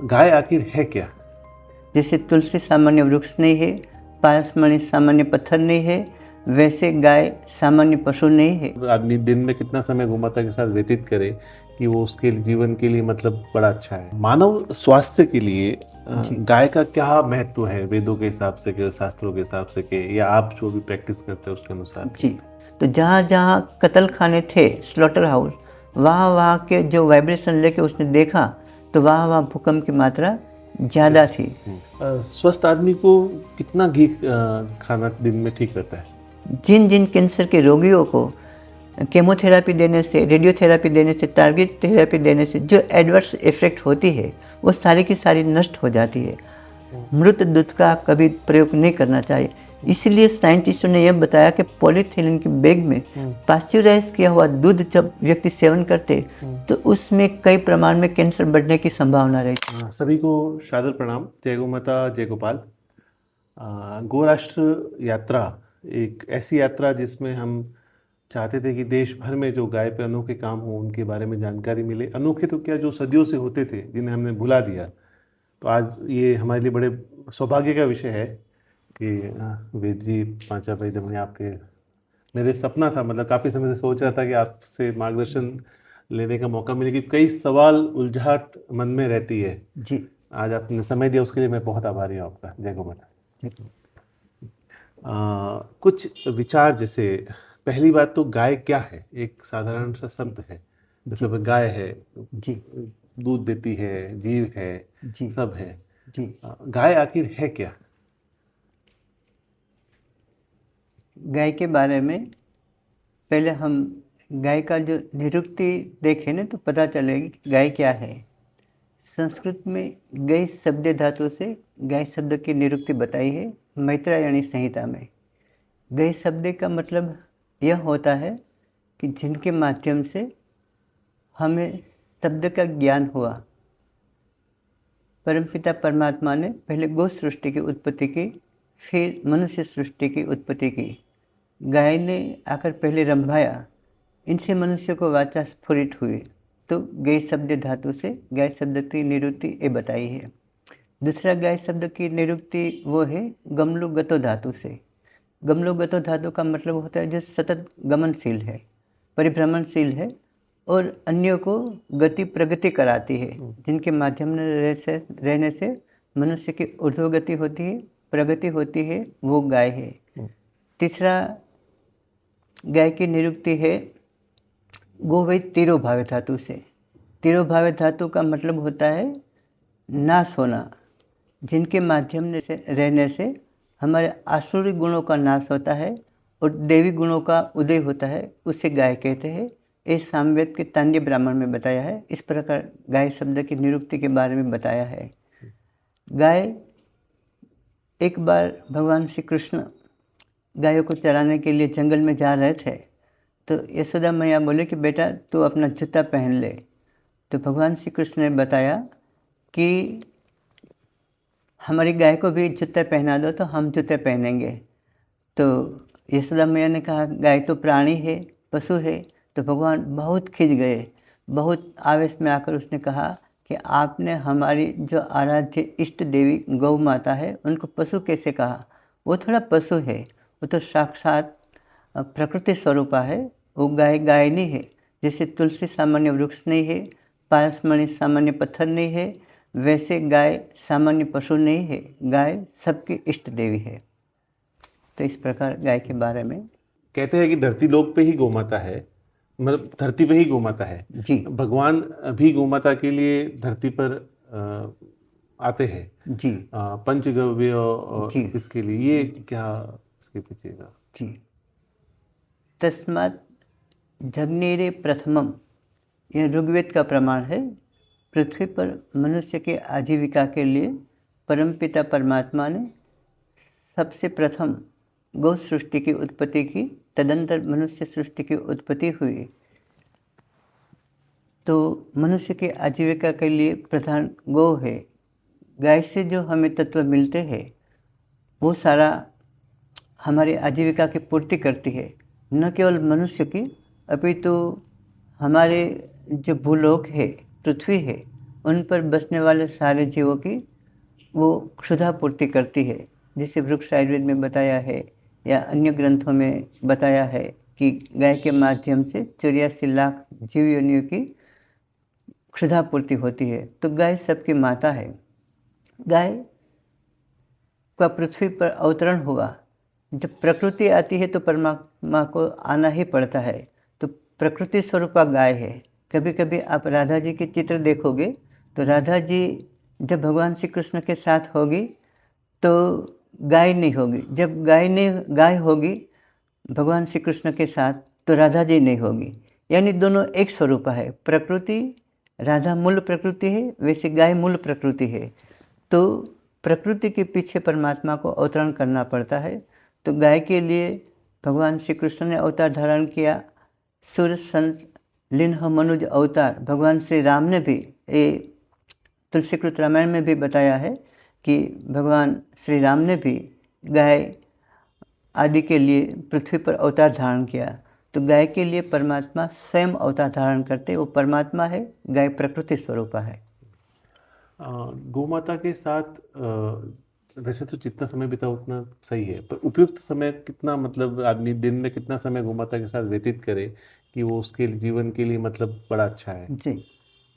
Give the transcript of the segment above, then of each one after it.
गाय आखिर है क्या? जैसे तुलसी सामान्य वृक्ष नहीं है, पारसमणि सामान्य पत्थर नहीं है, वैसे गाय सामान्य पशु नहीं है। आदमी दिन में कितना समय गोमाता के साथ व्यतीत करे कि वो उसके जीवन के लिए मतलब बड़ा अच्छा है। मानव स्वास्थ्य के लिए गाय का क्या महत्व है वेदों के हिसाब से के शास्त्रों के हिसाब से के या आप जो भी प्रैक्टिस करते हैं उसके अनुसार? जी, तो जहाँ जहाँ कत्ल खाने थे, स्लॉटर हाउस, वहाँ वहाँ के जो वाइब्रेशन लेके उसने देखा तो वहाँ वहाँ भूकंप की मात्रा ज़्यादा थी। स्वस्थ आदमी को कितना घी खाना दिन में ठीक रहता है? जिन जिन कैंसर के रोगियों को केमोथेरापी देने से, रेडियोथेरापी देने से, टारगेट थेरेपी देने से जो एडवर्स इफेक्ट होती है वो सारी की सारी नष्ट हो जाती है। मृत दूध का कभी प्रयोग नहीं करना चाहिए। इसलिए साइंटिस्टों ने यह बताया कि पॉलीथिलीन के बैग में पास्चुराइज किया हुआ दूध जब व्यक्ति सेवन करते तो उसमें कई प्रमाण में कैंसर बढ़ने की संभावना रहती है। सभी को सादर प्रणाम। जय गौ माता, जय गोपाल। गो राष्ट्र यात्रा एक ऐसी यात्रा जिसमें हम चाहते थे कि देश भर में जो गाय पे अनोखे काम हो उनके बारे में जानकारी मिले। अनोखे तो क्या, जो सदियों से होते थे जिन्हें हमने भुला दिया। तो आज ये हमारे लिए बड़े सौभाग्य का विषय है कि वेद जी, पांचा भाई जमुनी, आपके मेरे सपना था, मतलब काफ़ी समय से सोच रहा था कि आपसे मार्गदर्शन लेने का मौका मिले, कि कई सवाल उलझाट मन में रहती है। जी, आज आपने समय दिया उसके लिए मैं बहुत आभारी हूँ आपका। जय गौ माता। कुछ विचार, जैसे पहली बात तो गाय क्या है? एक साधारण सा शब्द है, जैसे गाय है, जी, दूध देती है, जीव है, जी, सब है। जी। गाय आखिर है क्या? गाय के बारे में पहले हम गाय का जो निरुक्ति देखें ना तो पता चलेगी कि गाय क्या है। संस्कृत में गई शब्द धातु से गाय शब्द की निरुक्ति बताई है मैत्रायणी संहिता में। गई शब्द का मतलब यह होता है कि जिनके माध्यम से हमें शब्द का ज्ञान हुआ। परमपिता परमात्मा ने पहले गौ सृष्टि की उत्पत्ति की, फिर मनुष्य सृष्टि की उत्पत्ति की। गाय ने आकर पहले रंभाया, इनसे मनुष्य को वाचा स्फुरित हुई, तो गाय शब्द धातु से गाय शब्द की निरुक्ति ये बताई है। दूसरा गाय शब्द की निरुक्ति वो है गमलुगतो धातु से। गमलुगतो धातु का मतलब होता है जो सतत गमनशील है, परिभ्रमणशील है और अन्यों को गति प्रगति कराती है, जिनके माध्यम में रहने से मनुष्य की ऊर्ध्वगति होती है, प्रगति होती है, वो गाय है। तीसरा गाय की निरुक्ति है गोवै तिरोभाव धातु से। तिरोभाव धातु का मतलब होता है नाश होना, जिनके माध्यम से रहने से हमारे आसुरी गुणों का नाश होता है और देवी गुणों का उदय होता है, उसे गाय कहते हैं। ये सामवेद के तांड्य ब्राह्मण में बताया है। इस प्रकार गाय शब्द की निरुक्ति के बारे में बताया है। गाय, एक बार भगवान श्री कृष्ण गायों को चराने के लिए जंगल में जा रहे थे, तो यशोदा मैया बोले कि बेटा तू अपना जूता पहन ले। तो भगवान श्री कृष्ण ने बताया कि हमारी गाय को भी जूते पहना दो तो हम जूते पहनेंगे। तो यशोदा मैया ने कहा गाय तो प्राणी है, पशु है। तो भगवान बहुत खिंच गए, बहुत आवेश में आकर उसने कहा कि आपने हमारी जो आराध्य इष्ट देवी गौ माता है उनको पशु कैसे कहा? वो थोड़ा पशु है, वो तो साक्षात प्रकृति स्वरूपा है। वो गाय गाय नहीं है। जैसे तुलसी सामान्य वृक्ष नहीं है, पारसमणि सामान्य पत्थर नहीं है, वैसे गाय सामान्य पशु नहीं है। गाय सबकी इष्ट देवी है। तो इस प्रकार गाय के बारे में कहते हैं कि धरती लोक पे ही गोमाता है, मतलब धरती पे ही गोमाता है। जी, भगवान भी गोमाता के लिए धरती पर आते हैं। जी, पंचगव्य और जी, इसके लिए ये क्या इसके पीछे का? जी। तस्मात् जग्नेरे प्रथमम, यह ऋग्वेद का प्रमाण है। पृथ्वी पर मनुष्य के आजीविका के लिए परमपिता परमात्मा ने सबसे प्रथम गौ सृष्टि की उत्पत्ति की, तदंतर मनुष्य सृष्टि की उत्पत्ति हुई। तो मनुष्य की आजीविका के लिए प्रधान गौ है। गाय से जो हमें तत्व मिलते हैं वो सारा हमारी आजीविका की पूर्ति करती है। न केवल मनुष्य की, अपितु हमारे जो भूलोक है, पृथ्वी है, उन पर बसने वाले सारे जीवों की वो क्षुधापूर्ति करती है। जिसे वृक्ष आयुर्वेद में बताया है या अन्य ग्रंथों में बताया है कि गाय के माध्यम से 84 लाख जीव योनियों की क्षुधापूर्ति होती है। तो गाय सबकी माता है। गाय का पृथ्वी पर अवतरण हुआ। जब प्रकृति आती है तो परमात्मा को आना ही पड़ता है। तो प्रकृति स्वरूपा गाय है। कभी कभी आप राधा जी के चित्र देखोगे तो राधा जी जब भगवान श्री कृष्ण के साथ होगी तो गाय नहीं होगी, जब गाय होगी भगवान श्री कृष्ण के साथ तो राधा जी नहीं होगी। यानी दोनों एक स्वरूप है। प्रकृति, राधा मूल प्रकृति है, वैसे गाय मूल प्रकृति है। तो प्रकृति के पीछे परमात्मा को अवतरण करना पड़ता है। तो गाय के लिए भगवान श्री कृष्ण ने अवतार धारण किया। सुर संत लिन्ह मनुज अवतार भगवान श्री राम ने भी ये तुलसीकृत रामायण में भी बताया है कि भगवान श्री राम ने भी गाय आदि के लिए पृथ्वी पर अवतार धारण किया। तो गाय के लिए परमात्मा स्वयं अवतार धारण करते, वो परमात्मा है, गाय प्रकृति स्वरूपा है। गोमाता के साथ वैसे तो जितना समय बिता उतना सही है, पर उपयुक्त समय कितना, मतलब आदमी दिन में कितना समय गोमाता के साथ व्यतीत करे कि वो उसके जीवन के लिए मतलब बड़ा अच्छा है? जी,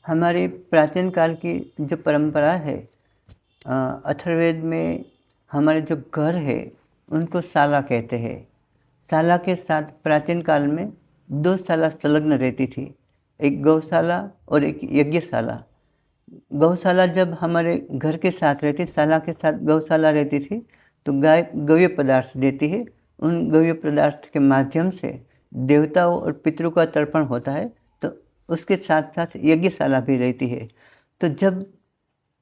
हमारे प्राचीन काल की जो परंपरा है, अथर्ववेद में हमारे जो घर है उनको शाला कहते हैं। शाला के साथ प्राचीन काल में 2 शाला संलग्न रहती थी, एक गौशाला और एक यज्ञशाला। गौशाला जब हमारे घर के साथ रहती, शाला के साथ गौशाला रहती थी, तो गाय गव्य पदार्थ देती है। उन गव्य पदार्थ के माध्यम से देवताओं और पितरों का तर्पण होता है। तो उसके साथ साथ यज्ञशाला भी रहती है। तो जब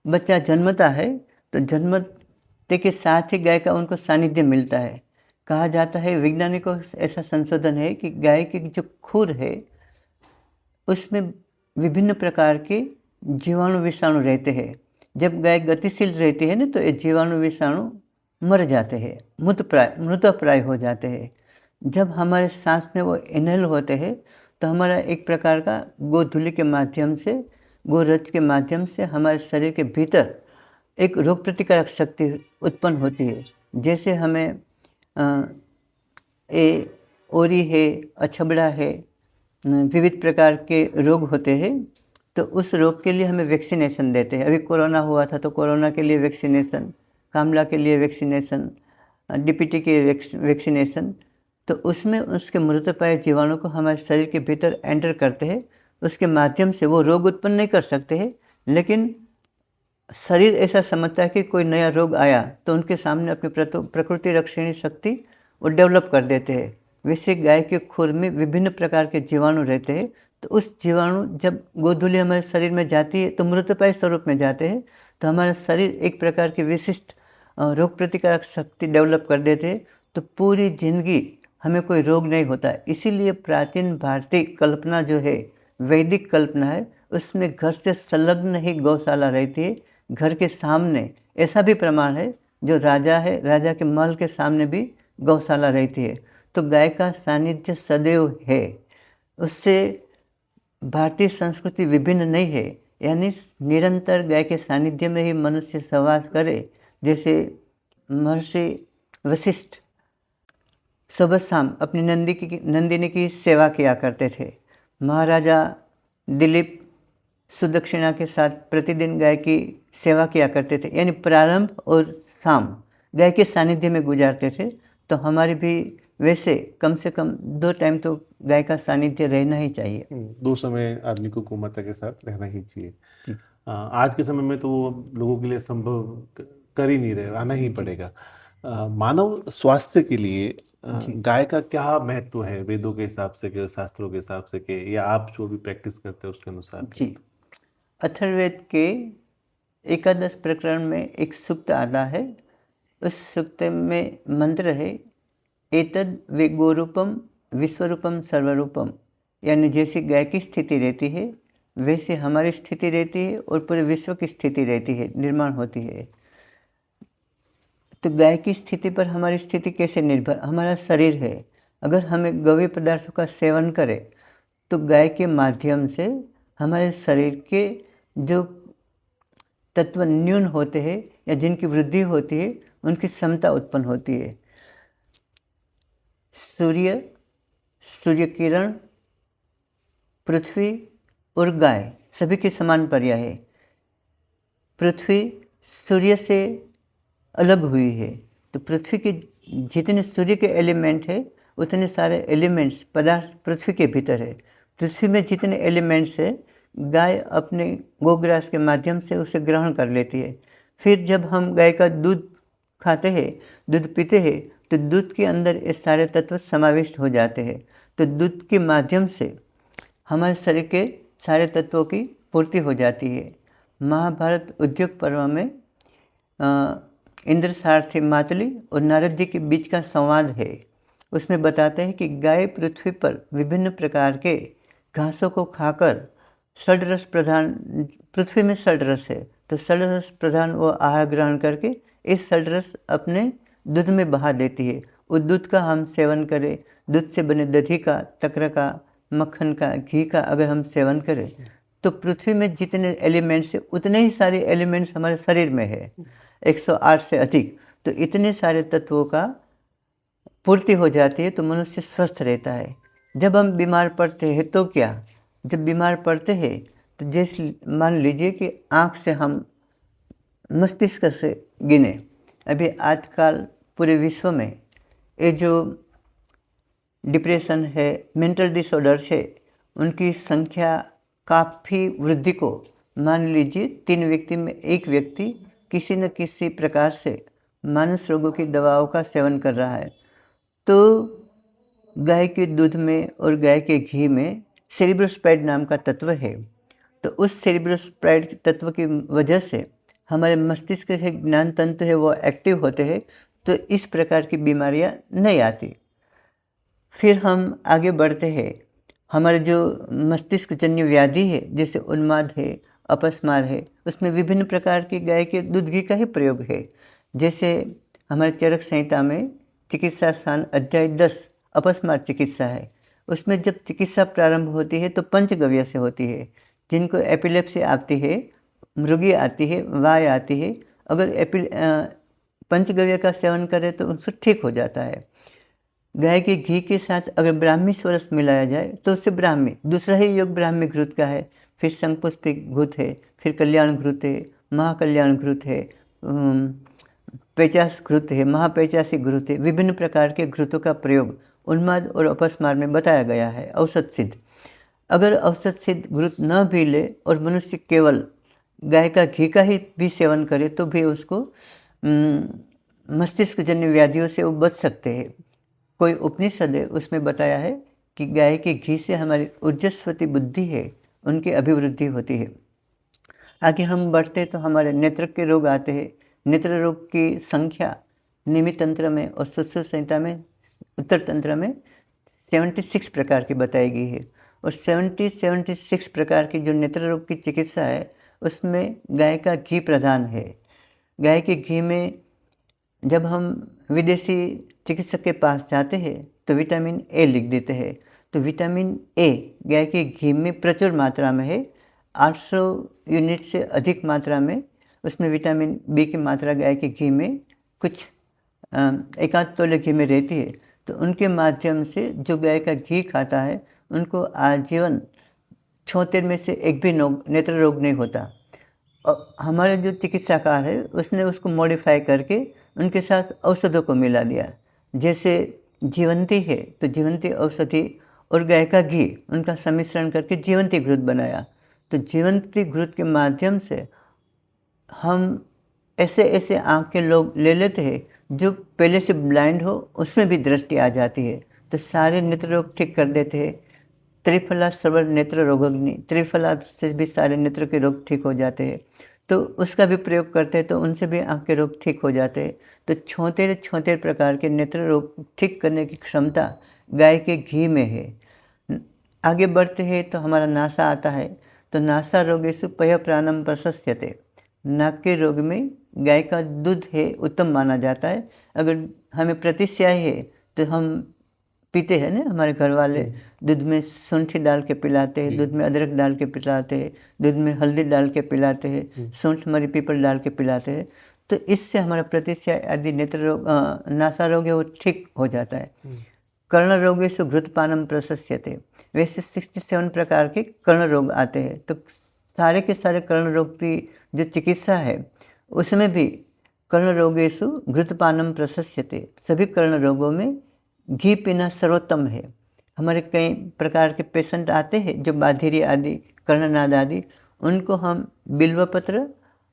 बच्चा जन्मता है तो जन्मते के साथ ही गाय का उनको सानिध्य मिलता है। कहा जाता है, वैज्ञानिकों से ऐसा संशोधन है कि गाय की जो खुर है उसमें विभिन्न प्रकार के जीवाणु विषाणु रहते हैं। जब गाय गतिशील रहती है ना तो ये जीवाणु विषाणु मर जाते हैं, मृतप्राय हो जाते हैं। जब हमारे सांस में वो इनहेल होते हैं तो हमारा एक प्रकार का गोधूलि के माध्यम से, गोरज के माध्यम से हमारे शरीर के भीतर एक रोग प्रतिकारक शक्ति उत्पन्न होती है। जैसे हमें ओरी है, अछबड़ा है, विविध प्रकार के रोग होते हैं, तो उस रोग के लिए हमें वैक्सीनेशन देते हैं। अभी कोरोना हुआ था तो कोरोना के लिए वैक्सीनेशन, कामला के लिए वैक्सीनेशन, डीपीटी के वैक्सीनेशन। तो उसमें उसके मृतप्राय जीवाणु को हमारे शरीर के भीतर एंटर करते हैं। उसके माध्यम से वो रोग उत्पन्न नहीं कर सकते हैं, लेकिन शरीर ऐसा समझता है कि कोई नया रोग आया तो उनके सामने अपनी प्रकृति रक्षणी शक्ति वो डेवलप कर देते हैं। वैसे गाय के खुर में विभिन्न प्रकार के जीवाणु रहते हैं। तो उस जीवाणु जब गोधूलि हमारे शरीर में जाती है तो मृतप्राय स्वरूप में जाते हैं। तो हमारा शरीर एक प्रकार की विशिष्ट रोग प्रतिकारक शक्ति डेवलप कर देते हैं। तो पूरी जिंदगी हमें कोई रोग नहीं होता। इसीलिए प्राचीन भारतीय कल्पना जो है, वैदिक कल्पना है, उसमें घर से संलग्न ही गौशाला रहती है, घर के सामने। ऐसा भी प्रमाण है, जो राजा है, राजा के महल के सामने भी गौशाला रहती है। तो गाय का सानिध्य सदैव है। उससे भारतीय संस्कृति विभिन्न नहीं है। यानी निरंतर गाय के सानिध्य में ही मनुष्य सहवास करे। जैसे महर्षि वशिष्ठ सुबह शाम अपनी नंदिनी की सेवा किया करते थे। महाराजा दिलीप सुदक्षिणा के साथ प्रतिदिन गाय की सेवा किया करते थे। यानी प्रारंभ और शाम गाय के सानिध्य में गुजारते थे। तो हमारे भी वैसे कम से कम 2 टाइम तो गाय का सानिध्य रहना ही चाहिए। 2 समय आदमी को गोमाता के साथ रहना ही चाहिए। जी। आज के समय में तो वो लोगों के लिए संभव कर ही नहीं रहे, आना ही पड़ेगा। मानव स्वास्थ्य के लिए गाय का क्या महत्व है, वेदों के हिसाब से के, शास्त्रों के हिसाब से के, या आप जो भी प्रैक्टिस करते हैं उसके अनुसार? जी, अथर्ववेद के 11 प्रकरण में एक सूक्त आता है। उस सूक्त में मंत्र है, एतद वे गोरूपम विश्वरूपम सर्वरूपम। यानी जैसी गाय की स्थिति रहती है वैसे हमारी स्थिति रहती है और पूरे विश्व की स्थिति रहती है, निर्माण होती है। तो गाय की स्थिति पर हमारी स्थिति कैसे निर्भर? हमारा शरीर है। अगर हमें गव्य पदार्थों का सेवन करें तो गाय के माध्यम से हमारे शरीर के जो तत्व न्यून होते हैं या जिनकी वृद्धि होती है उनकी समता उत्पन्न होती है। सूर्य, सूर्य किरण, पृथ्वी और गाय सभी के समान पर्याय है। पृथ्वी सूर्य से अलग हुई है, तो पृथ्वी के जितने सूर्य के एलिमेंट है उतने सारे एलिमेंट्स पदार्थ पृथ्वी के भीतर है। पृथ्वी में जितने एलिमेंट्स है गाय अपने गोग्रास के माध्यम से उसे ग्रहण कर लेती है। फिर जब हम गाय का दूध खाते हैं, दूध पीते हैं, तो दूध के अंदर ये सारे तत्व समाविष्ट हो जाते हैं। तो दूध के माध्यम से हमारे शरीर के सारे तत्वों की पूर्ति हो जाती है। महाभारत उद्योग पर्व में इंद्र सारथी मातली और नारद जी के बीच का संवाद है। उसमें बताते हैं कि गाय पृथ्वी पर विभिन्न प्रकार के घासों को खाकर षड्रस प्रधान, पृथ्वी में षड्रस है तो षड्रस प्रधान वो आहार ग्रहण करके इस षड्रस अपने दूध में बहा देती है। उस दूध का हम सेवन करें, दूध से बने दही का, तकर का, मक्खन का, घी का अगर हम सेवन करें तो पृथ्वी में जितने एलिमेंट्स है उतने ही सारे एलिमेंट्स हमारे शरीर में है, 108 से अधिक। तो इतने सारे तत्वों का पूर्ति हो जाती है तो मनुष्य स्वस्थ रहता है। जब हम बीमार पड़ते हैं तो क्या, जब बीमार पड़ते हैं तो जैसे मान लीजिए कि आँख से हम मस्तिष्क से गिने, अभी आजकल पूरे विश्व में ये जो डिप्रेशन है, मेंटल डिसऑर्डर्स है, उनकी संख्या काफ़ी वृद्धि को, मान लीजिए 3 व्यक्ति में 1 व्यक्ति किसी न किसी प्रकार से मानस रोगों की दवाओं का सेवन कर रहा है। तो गाय के दूध में और गाय के घी में सेरिब्रोस्पाइड नाम का तत्व है। तो उस सेरिब्रोस्पाइड तत्व की वजह से हमारे मस्तिष्क के ज्ञान तंत्र है वो एक्टिव होते हैं, तो इस प्रकार की बीमारियां नहीं आती। फिर हम आगे बढ़ते हैं, हमारे जो मस्तिष्क जन्य व्याधि है जैसे उन्माद है, अपस्मार है, उसमें विभिन्न प्रकार की गाय के दूध घी का ही प्रयोग है। जैसे हमारे चरक संहिता में चिकित्सा स्थान अध्याय 10 अपस्मार चिकित्सा है। उसमें जब चिकित्सा प्रारंभ होती है तो पंचगव्य से होती है। जिनको एपिलेप्सी आती है, मृगी आती है, वाय आती है, अगर पंचगव्य का सेवन करें तो उनसे ठीक हो जाता है। गाय के घी के साथ अगर ब्राह्मी स्वरस मिलाया जाए तो उससे ब्राह्मी, दूसरा ही योग ब्राह्मी घृत का है, फिर शंखपुष्पिक घृत है, फिर कल्याण घृत है, महाकल्याण घृत है, पैचास घृत है, महापैचासी घृत है। विभिन्न प्रकार के घृतों का प्रयोग उन्माद और अपस्मार में बताया गया है औषध सिद्ध। अगर औषध सिद्ध घृत न भी ले और मनुष्य केवल गाय का घी का ही भी सेवन करे तो भी उसको मस्तिष्क जन्य व्याधियों से वो बच सकते हैं। कोई उपनिषद है उसमें बताया है कि गाय के घी से हमारी ऊर्जस्वती बुद्धि है उनकी अभिवृद्धि होती है। आगे हम बढ़ते तो हमारे नेत्र के रोग आते हैं। नेत्र रोग की संख्या निमित्त तंत्र में और सुश्रुत संहिता में, उत्तर तंत्र में 76 प्रकार की बताई गई है। और 76 प्रकार की जो नेत्र रोग की चिकित्सा है उसमें गाय का घी प्रधान है। गाय के घी में जब हम विदेशी चिकित्सक के पास जाते हैं तो विटामिन ए लिख देते हैं। तो विटामिन ए गाय के घी में प्रचुर मात्रा में है, 800 यूनिट से अधिक मात्रा में उसमें विटामिन बी की मात्रा गाय के घी में कुछ 1 तोले घी में रहती है। तो उनके माध्यम से जो गाय का घी खाता है उनको आजीवन 76 में से एक भी नेत्र रोग नहीं होता। और हमारे जो चिकित्साकार है उसने उसको मॉडिफाई करके उनके साथ औषधों को मिला दिया। जैसे जीवंती है तो जीवंती औषधि और गाय का घी उनका सम्मिश्रण करके जीवंती घृत बनाया। तो जीवंती घृत के माध्यम से हम ऐसे आँख के लोग ले लेते हैं जो पहले से ब्लाइंड हो, उसमें भी दृष्टि आ जाती है, तो सारे नेत्र रोग ठीक कर देते हैं। त्रिफला श्रवण नेत्र रोगग्नि, त्रिफला से भी सारे नेत्र के रोग ठीक हो जाते हैं। तो उसका भी प्रयोग करते हैं तो उनसे भी आँख के रोग ठीक हो जाते हैं। तो 76 प्रकार के नेत्र रोग ठीक करने की क्षमता गाय के घी में है। आगे बढ़ते हैं तो हमारा नासा आता है। तो नासा रोगेषु पय प्राणम प्रशस्यते, नाक के रोग में गाय का दूध है उत्तम माना जाता है। अगर हमें प्रतिस्याही है तो हम पीते हैं ना हमारे घर वाले, दूध में सूंठी डाल के पिलाते हैं, दूध में अदरक डाल के पिलाते हैं, दूध में हल्दी डाल के पिलाते हैं, सूंठ मरी पीपल डाल के पिलाते हैं। तो इससे हमारा प्रतिशय आदि नेत्र रोग नासा रोग है वो ठीक हो जाता है। कर्ण रोगेषु घृतपानम प्रशस्यते। वैसे 67 प्रकार के कर्ण रोग आते हैं, तो सारे के सारे कर्ण रोग की जो चिकित्सा है उसमें भी कर्ण रोगेषु घृतपानम प्रशस्यते। सभी कर्ण रोगों में घी पीना सर्वोत्तम है। हमारे कई प्रकार के पेशेंट आते हैं जो बाधिरी आदि, कर्णनाद आदि, उनको हम बिल्व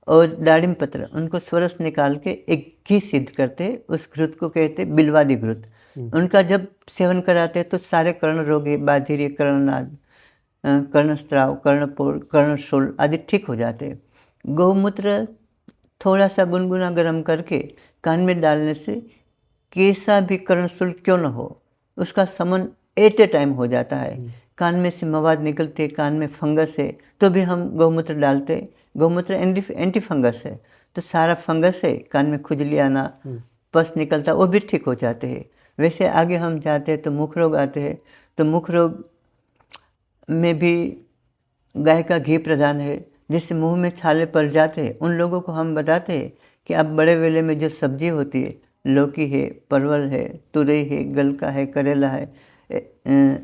और दाड़िम पत्र उनको स्वरस निकाल के एक घी सिद्ध करते हैं, उस घृत को कहते हैं बिल्वादि घृत। उनका जब सेवन कराते हैं तो सारे कर्ण रोग है, बाधिरी, कर्णनाद, कर्णस्त्राव, कर्णपोर, कर्णशूल आदि ठीक हो जाते हैं। गौमूत्र थोड़ा सा गुनगुना गर्म करके कान में डालने से कैसा भी कर्णशूल क्यों न हो उसका समन एट ए टाइम हो जाता है। कान में से मवाद निकलते, कान में फंगस है तो भी हम गौमूत्र डालते। गौमूत्र एंटी फंगस है, तो सारा फंगस है, कान में खुजली आना, पस निकलता, वो भी ठीक हो जाते हैं। वैसे आगे हम जाते हैं तो मुख रोग आते हैं, तो मुख रोग में भी गाय का घी प्रधान है। जिससे मुंह में छाले पड़ जाते हैं उन लोगों को हम बताते हैं कि आप बड़े वेले में जो सब्जी होती है, लौकी है, परवल है, तुरई है, गलका है, करेला है,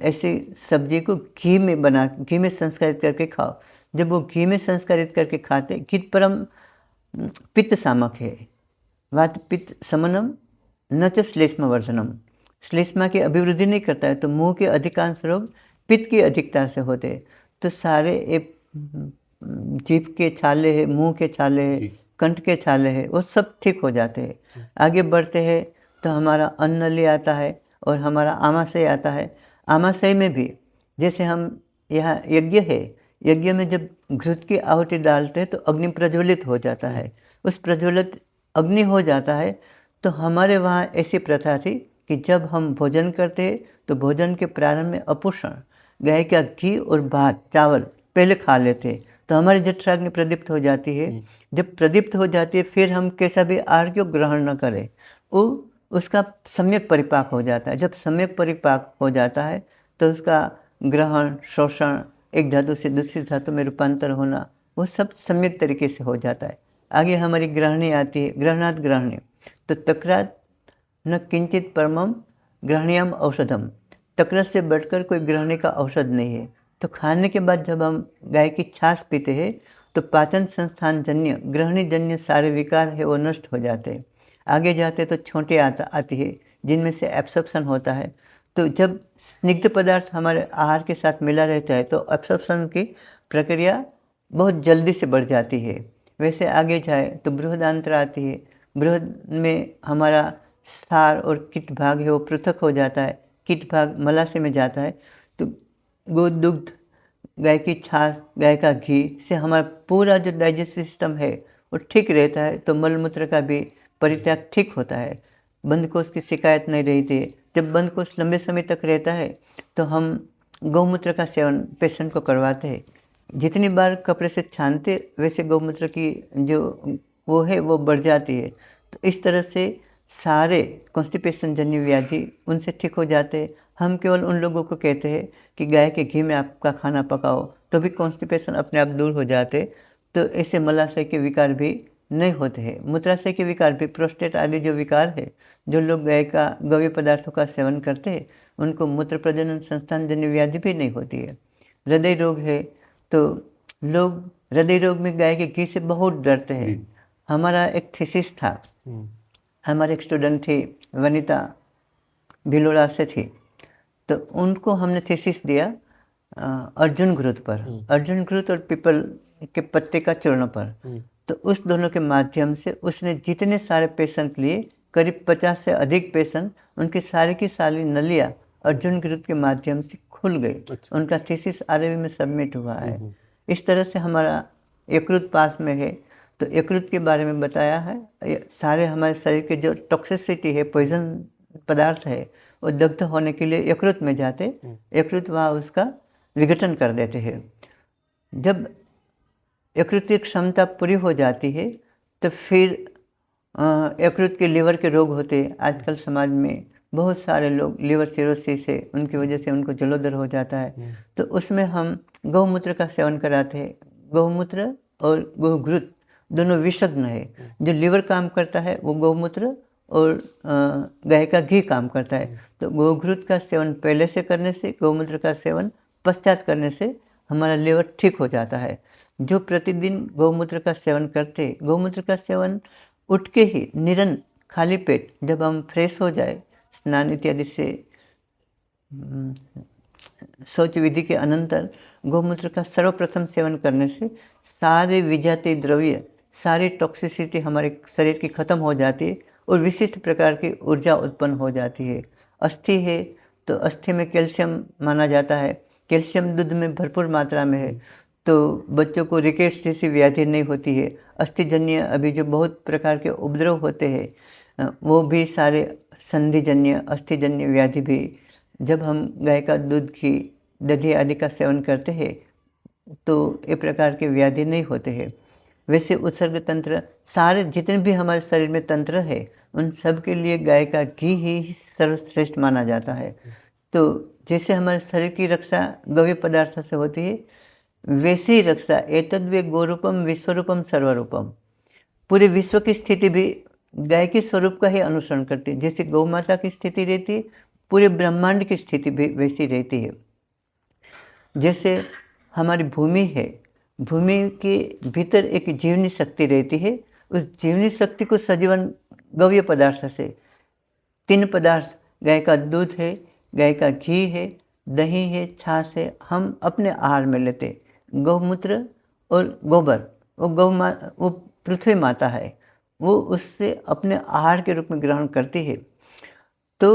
ऐसी सब्जी को घी में संस्कारित करके खाओ। जब वो घी में संस्कारित करके खाते, घी परम पित्त सामक है, वात पित्त समनम न च श्लेष्मवर्धनम। श्लेष्मा की अभिवृद्धि नहीं करता है, तो मुंह के अधिकांश रोग पित्त की अधिकता से होते हैं। तो सारे जीभ के छाले हैं, मुंह के छाले हैं, कंठ के छाले हैं, वो सब ठीक हो जाते हैं। आगे बढ़ते हैं तो हमारा अन्ननली आता है और हमारा आमाशय आता है। आमाशय में भी जैसे हम यहाँ यज्ञ है, यज्ञ में जब घृत की आहुति डालते हैं तो अग्नि प्रज्वलित हो जाता है। उस प्रज्वलित अग्नि हो जाता है तो हमारे वहाँ ऐसी प्रथा थी कि जब हम भोजन करते हैं तो भोजन के प्रारंभ में अपुषण गाय का घी और भात चावल पहले खा लेते, तो हमारी जठराग्नि प्रदीप्त हो जाती है। जब प्रदीप्त हो जाती है फिर हम कैसा भी आहार क्यों ग्रहण न करें, वो उसका सम्यक परिपाक हो जाता है। जब सम्यक परिपाक हो जाता है तो उसका ग्रहण, शोषण, एक धातु से दूसरी धातु में रूपांतर होना, वो सब सम्यक तरीके से हो जाता है। आगे हमारी ग्रहणी आती है, ग्रहणात ग्रहणी। तो तक्रात न किंचित परमम ग्रहणीयम औषधम। तक्रत से बढ़कर कोई ग्रहणी का औषध नहीं है। तो खाने के बाद जब हम गाय की छाछ पीते हैं तो पाचन संस्थान जन्य, ग्रहणी जन्य सारे विकार है वो नष्ट हो जाते हैं। आगे जाते तो छोटे आती है जिनमें से एब्सॉर्प्शन होता है। तो जब स्निग्ध पदार्थ हमारे आहार के साथ मिला रहता है तो एब्सॉर्प्शन की प्रक्रिया बहुत जल्दी से बढ़ जाती है। वैसे आगे जाए तो बृहदांत्र आती है। बृहद में हमारा सार और कीट भाग है वो पृथक हो जाता है। कीट भाग मलाशय में जाता है। तो गोद दुग्ध, गाय की छाछ, गाय का घी से हमारा पूरा जो डाइजेस्टिव सिस्टम है वो ठीक रहता है। तो मलमूत्र का भी परित्याग ठीक होता है। बंधकोष की शिकायत नहीं रहती है। जब बंधकोष लंबे समय तक रहता है तो हम गौमूत्र का सेवन पेशेंट को करवाते हैं। जितनी बार कपड़े से छानते वैसे गौमूत्र की जो वो है वो बढ़ जाती है। तो इस तरह से सारे कॉन्स्टिपेशन जन्य व्याधि उनसे ठीक हो जाते हैं। हम केवल उन लोगों को कहते हैं कि गाय के घी में आपका खाना पकाओ तो भी कॉन्स्टिपेशन अपने आप दूर हो जाते। तो ऐसे मलाशय के विकार भी नहीं होते हैं। मूत्राशय के विकार भी, प्रोस्टेट आदि जो विकार है, जो लोग गव्य पदार्थों का सेवन करते हैं उनको मूत्र प्रजनन संस्थान जन्य व्याधि भी नहीं होती है। हृदय रोग है तो लोग हृदय रोग में गाय के घी से बहुत डरते हैं। हमारा एक थीसिस था, हमारे एक स्टूडेंट थी वनिता, भिलोड़ा से थी, तो उनको हमने थीसिस दिया अर्जुन घृत पर, अर्जुन घृत और पीपल के पत्ते का चूर्ण पर। तो उस दोनों के माध्यम से उसने जितने सारे पेशेंट लिए, करीब 50 से अधिक पेशेंट, उनकी सारी की सारी नलियाँ अर्जुन घृत के माध्यम से खुल गई। अच्छा। उनका थीसिस आरवी में सबमिट हुआ है। इस तरह से हमारा यकृत पास में है तो यकृत के बारे में बताया है। सारे हमारे शरीर के जो टॉक्सिसिटी है, पॉइजन पदार्थ है, वो दग्ध होने के लिए यकृत में जाते, यकृत वहाँ उसका विघटन कर देते हैं। जब यकृत की क्षमता पूरी हो जाती है तो फिर यकृत के लीवर के रोग होते हैं। आजकल समाज में बहुत सारे लोग लिवर सिरोसिस से उनकी वजह से उनको जलोदर हो जाता है, तो उसमें हम गौमूत्र का सेवन कराते हैं। गौमूत्र और गौघृत दोनों विषग्न है। जो लिवर काम करता है वो गौमूत्र और गाय का घी काम करता है। तो गौघृत का सेवन पहले से करने से, गौमूत्र का सेवन पश्चात करने से हमारा लिवर ठीक हो जाता है। जो प्रतिदिन गौमूत्र का सेवन करते, गौमूत्र का सेवन उठ के ही निरंतर खाली पेट जब हम फ्रेश हो जाए स्नान इत्यादि से शौच विधि के अनंतर गौमूत्र का सर्वप्रथम सेवन करने से सारे विजातीय द्रव्य, सारी टॉक्सिसिटी हमारे शरीर की खत्म हो जाती है और विशिष्ट प्रकार की ऊर्जा उत्पन्न हो जाती है। अस्थि है तो अस्थि में कैल्शियम माना जाता है। कैल्शियम दूध में भरपूर मात्रा में है, तो बच्चों को रिकेट्स जैसी व्याधि नहीं होती है। अस्थिजन्य अभी जो बहुत प्रकार के उपद्रव होते हैं वो भी सारे संधिजन्य, अस्थिजन्य व्याधि भी जब हम गाय का दूध, घी, दही आदि का सेवन करते हैं तो ये प्रकार के व्याधि नहीं होते हैं। वैसे उत्सर्ग तंत्र, सारे जितने भी हमारे शरीर में तंत्र है उन सब के लिए गाय का घी ही सर्वश्रेष्ठ माना जाता है। तो जैसे हमारे शरीर की रक्षा गव्य पदार्थ से होती है, वैसे ही रक्षा एतद्वे गोरूपम विश्वरूपम सर्वरूपम, पूरे विश्व की स्थिति भी गाय के स्वरूप का ही अनुसरण करती है। जैसे गौ माता की स्थिति रहती है, पूरे ब्रह्मांड की स्थिति भी वैसी रहती है। जैसे हमारी भूमि है, भूमि के भीतर एक जीवनी शक्ति रहती है। उस जीवनी शक्ति को सजीवन गव्य पदार्थ से, 3 पदार्थ गाय का दूध है, गाय का घी है, दही है, छाछ है, हम अपने आहार में लेते। गौमूत्र और गोबर, वो पृथ्वी माता है, वो उससे अपने आहार के रूप में ग्रहण करती है। तो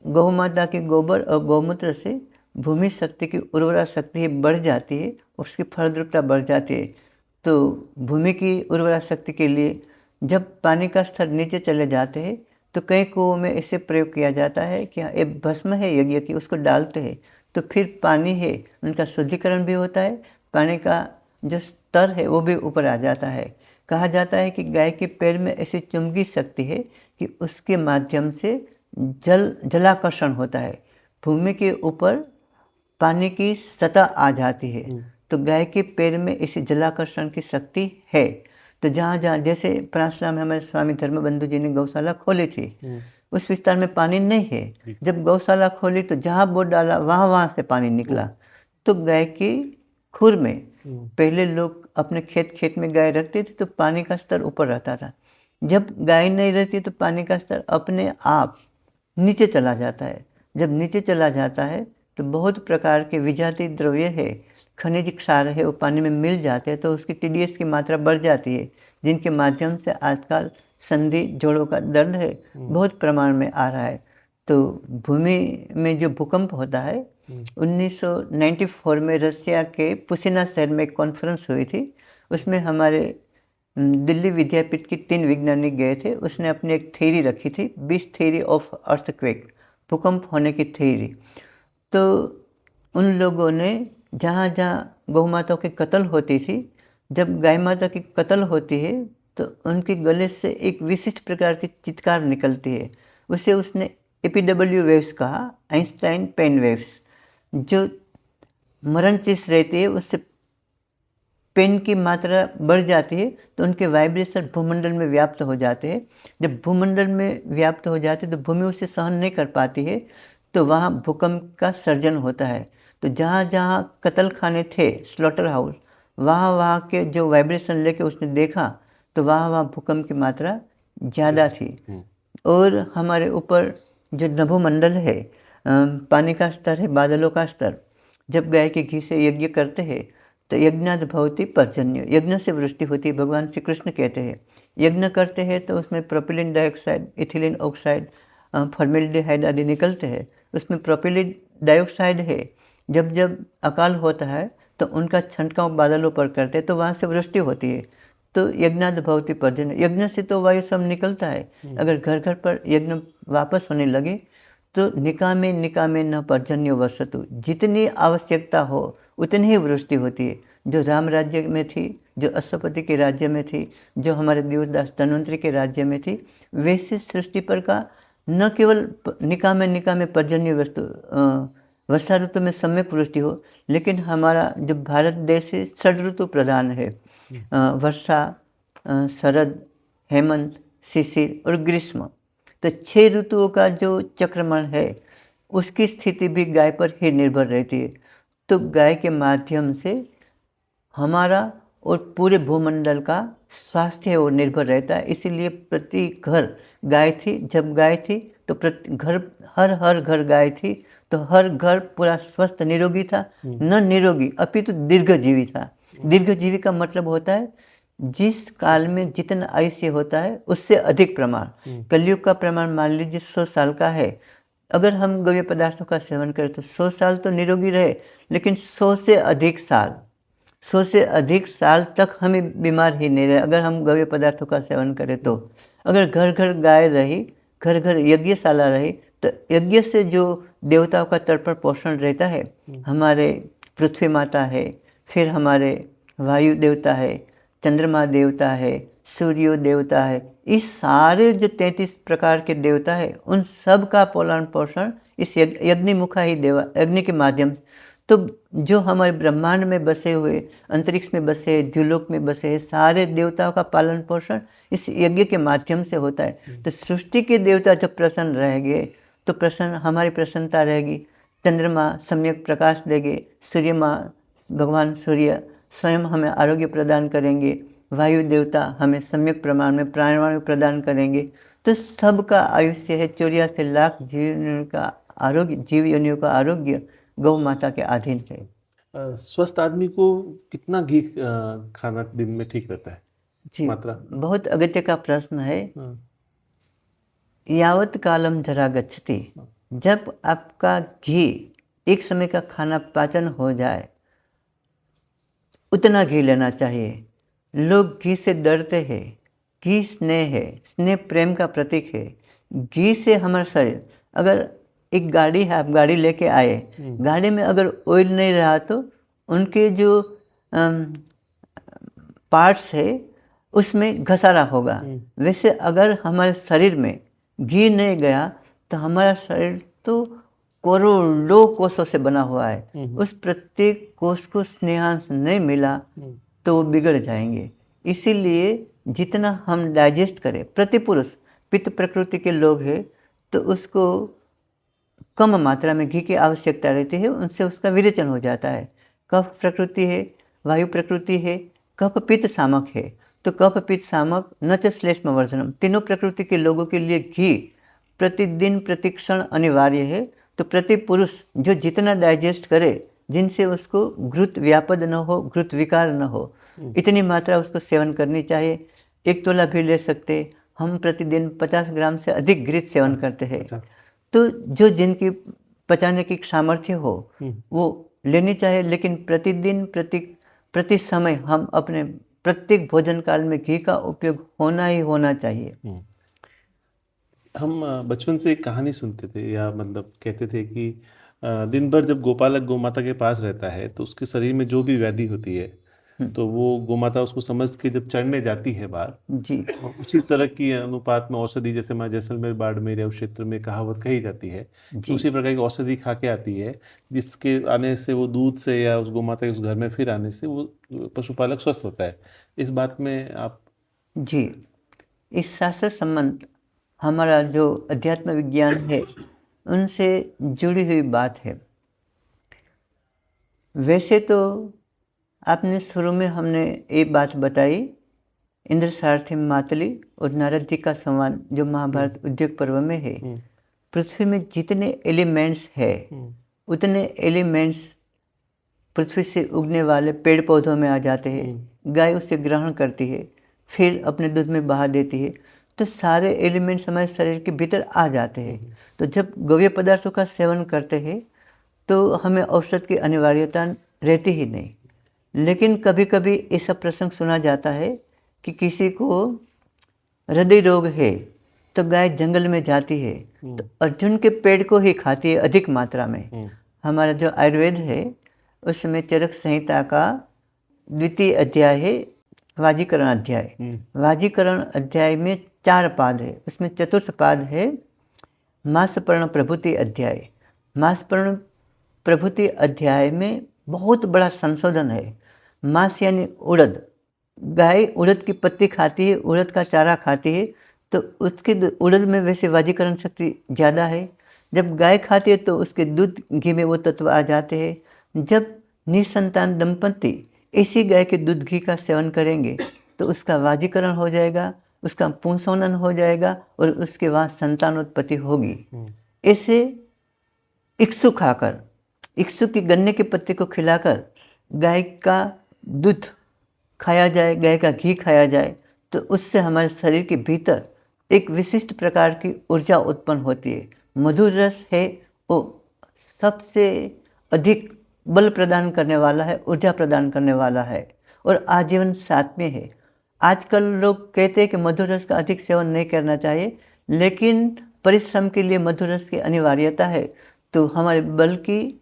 गौ माता के गोबर और गौमूत्र से भूमि शक्ति की उर्वरा शक्ति बढ़ जाती है, उसकी फलद्रुपता बढ़ जाती है। तो भूमि की उर्वरा शक्ति के लिए जब पानी का स्तर नीचे चले जाते हैं तो कई कुओं में ऐसे प्रयोग किया जाता है कि ये भस्म है यज्ञ की, उसको डालते हैं तो फिर पानी है उनका शुद्धिकरण भी होता है, पानी का जो स्तर है वो भी ऊपर आ जाता है। कहा जाता है कि गाय के पैर में ऐसी चुंबकीय शक्ति है कि उसके माध्यम से जलाकर्षण होता है, भूमि के ऊपर पानी की सतह आ जाती है। तो गाय के पैर में इसी जलाकर्षण की शक्ति है। तो जहाँ जहाँ, जैसे प्रार्थना में हमारे स्वामी धर्मबंधु जी ने गौशाला खोली थी, उस विस्तार में पानी नहीं है। जब गौशाला खोली तो जहाँ बोर डाला वहाँ से पानी निकला। तो गाय की खुर में पहले लोग अपने खेत में गाय रखते थे तो पानी का स्तर ऊपर रहता था। जब गाय नहीं रहती तो पानी का स्तर अपने आप नीचे चला जाता है। जब नीचे चला जाता है तो बहुत प्रकार के विजातीय द्रव्य है, खनिज क्षार है, वो पानी में मिल जाते हैं, तो उसकी TDS की मात्रा बढ़ जाती है, जिनके माध्यम से आजकल संधि जोड़ों का दर्द है बहुत प्रमाण में आ रहा है। तो भूमि में जो भूकंप होता है 1994 में रसिया के पुसिना शहर में एक कॉन्फ्रेंस हुई थी। उसमें हमारे दिल्ली विद्यापीठ के 3 वैज्ञानिक गए थे। उसने अपनी एक थ्योरी रखी थी, बिस थ्योरी ऑफ अर्थक्वेक, भूकंप होने की थ्योरी। तो उन लोगों ने जहाँ जहाँ गौ माता की कत्ल होती थी, जब गाय माता की कत्ल होती है तो उनके गले से एक विशिष्ट प्रकार की चित्कार निकलती है, उसे उसने APW वेव्स कहा, आइंस्टाइन पेन वेव्स। जो मरण चीज रहती है उससे पेन की मात्रा बढ़ जाती है तो उनके वाइब्रेशन भूमंडल में व्याप्त हो जाते हैं। जब भूमंडल में व्याप्त हो जाते हैं तो भूमि उसे सहन नहीं कर पाती है, तो वहाँ भूकंप का सर्जन होता है। तो जहाँ जहाँ कत्ल खाने थे, स्लॉटर हाउस, वहाँ के जो वाइब्रेशन लेके उसने देखा तो वहाँ भूकंप की मात्रा ज़्यादा थी। और हमारे ऊपर जो नभोमंडल है, पानी का स्तर है, बादलों का स्तर, जब गाय के घी से यज्ञ करते हैं तो यज्ञाद भवति पर्जन्य, यज्ञ से वृष्टि होती है, भगवान श्री कृष्ण कहते हैं। यज्ञ करते हैं तो उसमें propylene dioxide, ethylene oxide, formaldehyde आदि निकलते हैं। उसमें प्रोपिलीन डाइऑक्साइड है, जब जब अकाल होता है तो उनका छंटकाव बादलों पर करते हैं तो वहाँ से वृष्टि होती है। तो यज्ञाद भवति पर्जन्य, यज्ञ से तो वायु सब निकलता है। अगर घर घर पर यज्ञ वापस होने लगे तो निकामे न पर्जन्य वर्षतु, जितनी आवश्यकता हो उतनी ही वृष्टि होती है। जो राम राज्य में थी, जो अश्वपति के राज्य में थी, जो हमारे देवदास धन्वंतरि के राज्य में थी, वैसे सृष्टि पर का न केवल निकाह में पर्जन्य वस्तु वर्षा ऋतु में सम्यक वृष्टि हो, लेकिन हमारा जो भारत देश है षड ऋतु प्रधान है। वर्षा, शरद, हेमंत, शिशिर और ग्रीष्म। तो 6 ऋतुओं का जो चक्रमण है उसकी स्थिति भी गाय पर ही निर्भर रहती है। तो गाय के माध्यम से हमारा और पूरे भूमंडल का स्वास्थ्य और निर्भर रहता है। इसीलिए प्रति घर गाय थी। जब गाय थी तो प्रति घर, हर घर गाय थी, तो हर घर पूरा स्वस्थ निरोगी था। न निरोगी अपितु दीर्घजीवी था। दीर्घजीवी का मतलब होता है जिस काल में जितना आयुष्य होता है उससे अधिक प्रमाण। कलयुग का प्रमाण मान लीजिए 100 साल का है। अगर हम गव्य पदार्थों का सेवन करें तो 100 साल तो निरोगी रहे, लेकिन 100 से अधिक साल तक हमें बीमार ही नहीं रहे अगर हम गव्य पदार्थों का सेवन करें तो। अगर घर घर गाय रही, घर घर यज्ञशाला रही, तो यज्ञ से जो देवताओं का तर्पण पोषण रहता है, हमारे पृथ्वी माता है, फिर हमारे वायु देवता है, चंद्रमा देवता है, सूर्य देवता है, इस सारे जो 33 प्रकार के देवता है उन सब का पालन पोषण इस अग्निमुखा ही अग्नि के माध्यम से। तो जो हमारे ब्रह्मांड में बसे हुए, अंतरिक्ष में बसे, द्युलोक में बसे सारे देवताओं का पालन पोषण इस यज्ञ के माध्यम से होता है। तो सृष्टि के देवता जब प्रसन्न रहेंगे तो हमारी प्रसन्नता रहेगी। चंद्रमा सम्यक प्रकाश देंगे, सूर्य माँ भगवान सूर्य स्वयं हमें आरोग्य प्रदान करेंगे, वायु देवता हमें सम्यक प्रमाण में प्राणवायु प्रदान करेंगे। तो सबका आयुष्य है 84 लाख जीव योनियों का आरोग्य गौ माता के अधीन है। स्वस्थ आदमी को कितना घी खाना दिन में ठीक रहता है? जी, मात्रा बहुत अगत्य का प्रश्न है। यावत कालम जरा गच्छति, जब आपका घी एक समय का खाना पाचन हो जाए उतना घी लेना चाहिए। लोग घी से डरते हैं। घी स्नेह है, स्नेह प्रेम का प्रतीक है। घी से हमारा शरीर, अगर एक गाड़ी है, आप गाड़ी लेके आए, गाड़ी में अगर ऑयल नहीं रहा तो उनके जो पार्ट्स है उसमें घसारा होगा। वैसे अगर हमारे शरीर में घी नहीं गया तो हमारा शरीर तो करोड़ों कोषों से बना हुआ है। उस प्रत्येक कोष को स्नेहांश नहीं मिला तो वो बिगड़ जाएंगे। इसीलिए जितना हम डाइजेस्ट करें, प्रतिपुरुष पित्त प्रकृति के लोग हैं तो उसको कम मात्रा में घी की आवश्यकता रहती है, उनसे उसका विरेचन हो जाता है। कफ प्रकृति है, वायु प्रकृति है, कफ पित्त सामक है, तो कफ पित्त सामक न च श्लेष्म वर्धनम, तीनों प्रकृति के लोगों के लिए घी प्रतिदिन प्रतिक्षण अनिवार्य है। तो प्रति पुरुष जो जितना डाइजेस्ट करे, जिनसे उसको घृत व्यापद न हो, घृत विकार न हो, इतनी मात्रा उसको सेवन करनी चाहिए। 1 तोला भी ले सकते। हम प्रतिदिन 50 ग्राम से अधिक घृत सेवन करते हैं। तो जो जिनकी पचाने की सामर्थ्य हो वो लेनी चाहिए, लेकिन प्रतिदिन प्रति समय हम अपने प्रत्येक भोजन काल में घी का उपयोग होना ही होना चाहिए। हम बचपन से एक कहानी सुनते थे, या मतलब कहते थे कि दिन भर जब गोपालक गोमाता के पास रहता है तो उसके शरीर में जो भी व्याधि होती है तो वो गोमाता उसको समझ के जब चढ़ने जाती है बाहर, जी, उसी तरह की अनुपात में औषधि, जैसे मैं जैसलमेर बाड़मेर या उस क्षेत्र में कहावत कही जाती है कि उसी प्रकार की औषधि खा के आती है, जिसके आने से वो दूध से या उस गोमाता के उस घर में फिर आने से वो पशुपालक स्वस्थ होता है। इस बात में आप? जी, इस शास्त्र संबंध हमारा जो अध्यात्म विज्ञान है उनसे जुड़ी हुई बात है। वैसे तो आपने शुरू में हमने ये बात बताई, इंद्र सारथी मातली और नारद जी का संवाद जो महाभारत उद्योग पर्व में है। पृथ्वी में जितने एलिमेंट्स है उतने एलिमेंट्स पृथ्वी से उगने वाले पेड़ पौधों में आ जाते हैं। गाय उसे ग्रहण करती है, फिर अपने दूध में बहा देती है, तो सारे एलिमेंट्स हमारे शरीर के भीतर आ जाते हैं। तो जब गव्य पदार्थों का सेवन करते हैं तो हमें औषध की अनिवार्यता रहती ही नहीं। लेकिन कभी कभी ऐसा प्रसंग सुना जाता है कि किसी को हृदय रोग है तो गाय जंगल में जाती है तो अर्जुन के पेड़ को ही खाती है अधिक मात्रा में। हमारा जो आयुर्वेद है उसमें चरक संहिता का 2य अध्याय है वाजीकरण अध्याय। वाजीकरण अध्याय में 4 पाद है, उसमें चतुर्थ पाद है मासपर्ण प्रभृति अध्याय। मासपर्ण प्रभृति अध्याय में बहुत बड़ा संशोधन है। मास यानी उड़द। गाय उड़द की पत्ती खाती है, उड़द का चारा खाती है, तो उसके उड़द में वैसे वाजीकरण शक्ति ज़्यादा है। जब गाय खाती है तो उसके दूध घी में वो तत्व आ जाते हैं। जब निसंतान दंपति इसी गाय के दूध घी का सेवन करेंगे तो उसका वाजीकरण हो जाएगा, उसका पुंसवनन हो जाएगा और उसके बाद संतानोत्पत्ति होगी। ऐसे इक्सु खाकर, इक्सु की गन्ने के पत्ते को खिलाकर गाय का दूध खाया जाए, गाय का घी खाया जाए, तो उससे हमारे शरीर के भीतर एक विशिष्ट प्रकार की ऊर्जा उत्पन्न होती है। मधुर रस है वो सबसे अधिक बल प्रदान करने वाला है, ऊर्जा प्रदान करने वाला है और आजीवन साथ में है। आजकल लोग कहते हैं कि मधुर रस का अधिक सेवन नहीं करना चाहिए, लेकिन परिश्रम के लिए मधुर रस की अनिवार्यता है। तो हमारे बल की,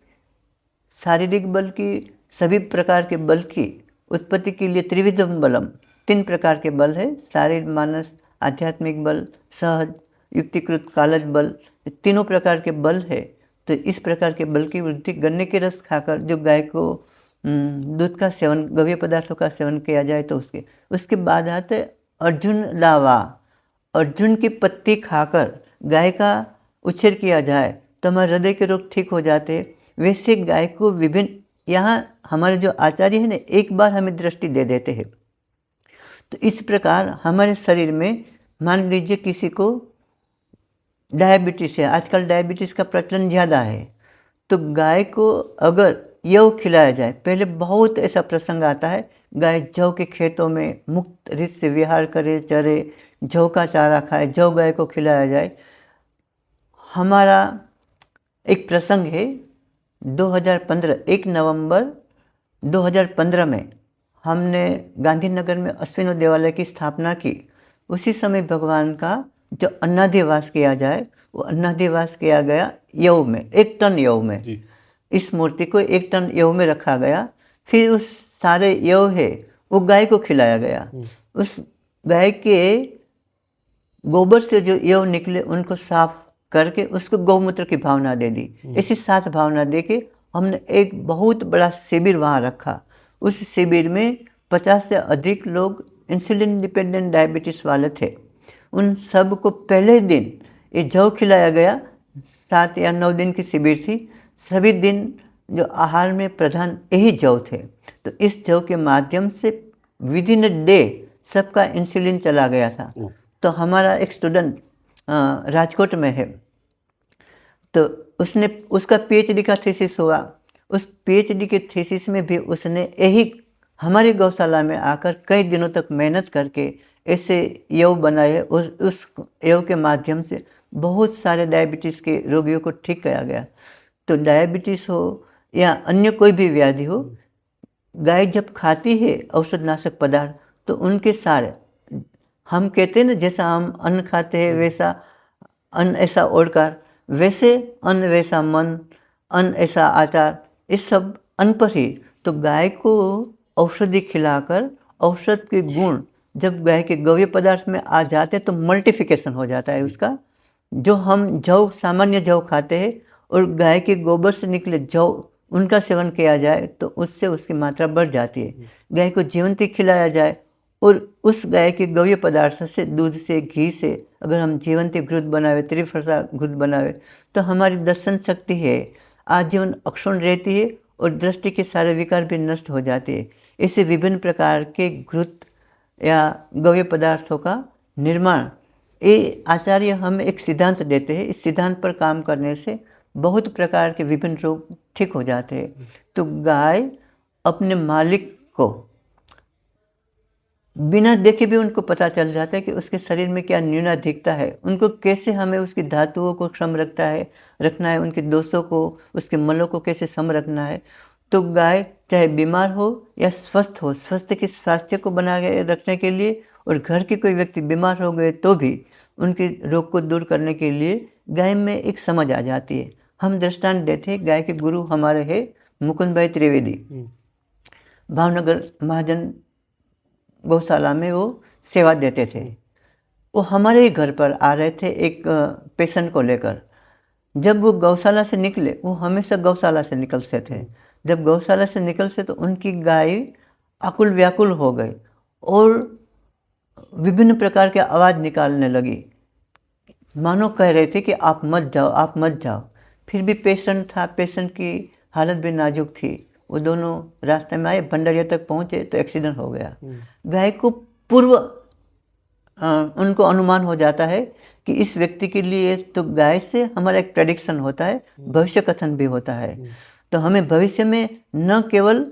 शारीरिक बल की, सभी प्रकार के बल की उत्पत्ति के लिए त्रिविधम बलम, 3 प्रकार के बल है। शारीरिक, मानस, आध्यात्मिक बल, सहज युक्तिकृत कालज बल, तीनों प्रकार के बल है। तो इस प्रकार के बल की वृद्धि गन्ने के रस खाकर जो गाय को दूध का सेवन, गव्य पदार्थों का सेवन किया जाए तो उसके बाद आते अर्जुन लावा। अर्जुन की पत्ती खाकर गाय का उछेर किया जाए तो हमारे हृदय के रोग ठीक हो जाते हैं। वैसे गाय को विभिन्न, यहाँ हमारे जो आचार्य हैं ना, एक बार हमें दृष्टि दे देते हैं। तो इस प्रकार हमारे शरीर में, मान लीजिए किसी को डायबिटीज़ है, आजकल डायबिटीज़ का प्रचलन ज़्यादा है, तो गाय को अगर यव खिलाया जाए, पहले बहुत ऐसा प्रसंग आता है, गाय जौ के खेतों में मुक्त रीत से विहार करे, चरे, जौ का चारा खाए, जौ गाय को खिलाया जाए। हमारा एक प्रसंग है 2015, 1 नवंबर 2015 में हमने गांधीनगर में अश्विनो देवालय की स्थापना की। उसी समय भगवान का जो अन्नाधिवास किया जाए, वो अन्नाधिवास किया गया यव में, 1 टन यव में। इस मूर्ति को 1 टन यव में रखा गया। फिर उस सारे यव है वो गाय को खिलाया गया। उस गाय के गोबर से जो यव निकले उनको साफ करके उसको गौमूत्र की भावना दे दी। इसी 7 भावना दे के हमने एक बहुत बड़ा शिविर वहाँ रखा। उस शिविर में 50 से अधिक लोग इंसुलिन डिपेंडेंट डायबिटीज़ वाले थे। उन सब को पहले दिन ये जौ खिलाया गया। 7 या 9 दिन की शिविर थी। सभी दिन जो आहार में प्रधान यही जौ थे। तो इस जौ के माध्यम से विदिन अ डे सबका इंसुलिन चला गया था। तो हमारा एक स्टूडेंट राजकोट में है, तो उसने, उसका पीएचडी का थीसिस हुआ। उस पीएचडी के थीसिस में भी उसने यही हमारी गौशाला में आकर कई दिनों तक मेहनत करके ऐसे यव बनाए। उस यव के माध्यम से बहुत सारे डायबिटीज़ के रोगियों को ठीक किया गया। तो डायबिटीज़ हो या अन्य कोई भी व्याधि हो, गाय जब खाती है औषधनाशक पदार्थ, तो उनके सारे, हम कहते हैं ना, जैसा हम अन्न खाते हैं वैसा अन्न ऐसा ओढ़कर, वैसे अन्न वैसा मन, अन्न ऐसा आचार, इस सब अन्न पर ही। तो गाय को औषधि खिलाकर औषध के गुण जब गाय के गव्य पदार्थ में आ जाते हैं तो मल्टीफिकेशन हो जाता है उसका। जो हम जौ, सामान्य जौ खाते हैं और गाय के गोबर से निकले जौ, उनका सेवन किया जाए तो उससे उसकी मात्रा बढ़ जाती है। गाय को जीवंती खिलाया जाए और उस गाय के गव्य पदार्थ से, दूध से, घी से अगर हम जीवंती घृत बनावे, त्रिफला घृत बनावे, तो हमारी दर्शन शक्ति है आजीवन अक्षुण्ण रहती है और दृष्टि के सारे विकार भी नष्ट हो जाते हैं। इससे विभिन्न प्रकार के घृत या गव्य पदार्थों का निर्माण, ये आचार्य हमें एक सिद्धांत देते हैं। इस सिद्धांत पर काम करने से बहुत प्रकार के विभिन्न रोग ठीक हो जाते हैं। तो गाय अपने मालिक को बिना देखे भी उनको पता चल जाता है कि उसके शरीर में क्या न्यूनाधिकता है, उनको कैसे हमें उसकी धातुओं को सम रखना है, उनके दोषों को, उसके मलों को कैसे सम रखना है। तो गाय चाहे बीमार हो या स्वस्थ हो, स्वस्थ के स्वास्थ्य को बना के रखने के लिए, और घर के कोई व्यक्ति बीमार हो गए तो भी उनके रोग को दूर करने के लिए गाय में एक समझ आ जाती है। हम दृष्टांत देते हैं, गाय के गुरु हमारे हैं मुकुंद भाई त्रिवेदी। भावनगर महाजन गौशाला में वो सेवा देते थे। वो हमारे ही घर पर आ रहे थे एक पेशेंट को लेकर। जब वो गौशाला से निकले, वो हमेशा गौशाला से निकलते थे। जब गौशाला से निकलते तो उनकी गाय आकुल व्याकुल हो गई और विभिन्न प्रकार के आवाज़ निकालने लगी, मानो कह रहे थे कि आप मत जाओ, आप मत जाओ। फिर भी पेशेंट था, पेशेंट की हालत भी नाजुक थी। वो दोनों रास्ते में आए, भंडारिया तक पहुँचे तो एक्सीडेंट हो गया। गाय को पूर्व उनको अनुमान हो जाता है कि इस व्यक्ति के लिए, तो गाय से हमारा एक प्रेडिक्शन होता है, भविष्य कथन भी होता है। तो हमें भविष्य में न केवल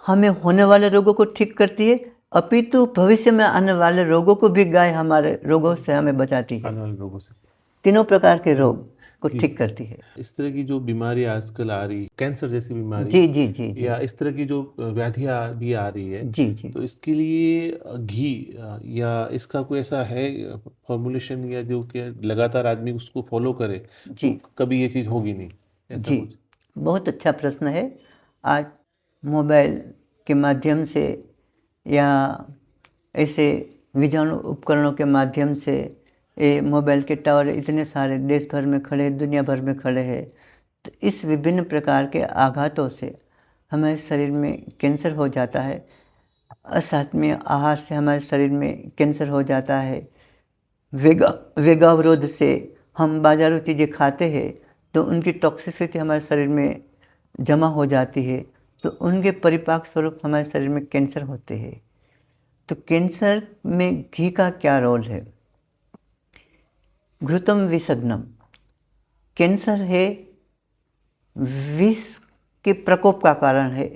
हमें होने वाले रोगों को ठीक करती है, अपितु भविष्य में आने वाले रोगों को भी गाय हमारे रोगों से हमें बचाती है। आने वाले रोगों से तीनों प्रकार के रोग को ठीक करती है। इस तरह की जो बीमारी आजकल आ रही, कैंसर जैसी बीमारी, जी जी जी जी या इस तरह की जो व्याधियाँ भी आ रही है, जी जी। तो इसके लिए घी या इसका कोई ऐसा है फॉर्मुलेशन, या जो कि लगातार आदमी उसको फॉलो करे तो जी कभी ये चीज़ होगी नहीं, ऐसा जी, कुछ? बहुत अच्छा प्रश्न है। आज मोबाइल के माध्यम से या ऐसे विजाणु उपकरणों के माध्यम से, ये मोबाइल के टावर इतने सारे देश भर में खड़े, दुनिया भर में खड़े हैं, तो इस विभिन्न प्रकार के आघातों से हमारे शरीर में कैंसर हो जाता है। असात्मीय आहार से हमारे शरीर में कैंसर हो जाता है। वेगावरोध से हम बाजारू चीज़ें खाते हैं तो उनकी टॉक्सिसिटी हमारे शरीर में जमा हो जाती है, तो उनके परिपाक स्वरूप हमारे शरीर में कैंसर होते हैं। तो कैंसर में घी का क्या रोल है? घृतम विषग्नम, कैंसर है विष के प्रकोप का कारण है,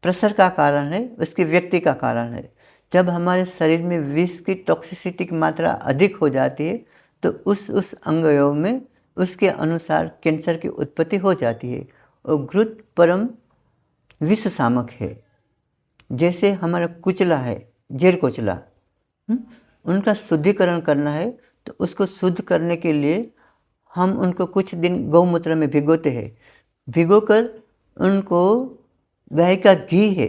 प्रसर का कारण है, उसके व्यक्ति का कारण है। जब हमारे शरीर में विष की टॉक्सिसिटी की मात्रा अधिक हो जाती है तो उस अंगयोग में उसके अनुसार कैंसर की उत्पत्ति हो जाती है। और घृत परम विष शामक है। जैसे हमारा कुचला है, जेर कुचला, उनका शुद्धिकरण करना है तो उसको शुद्ध करने के लिए हम उनको कुछ दिन गौमूत्र में भिगोते हैं। भिगोकर उनको गाय का घी है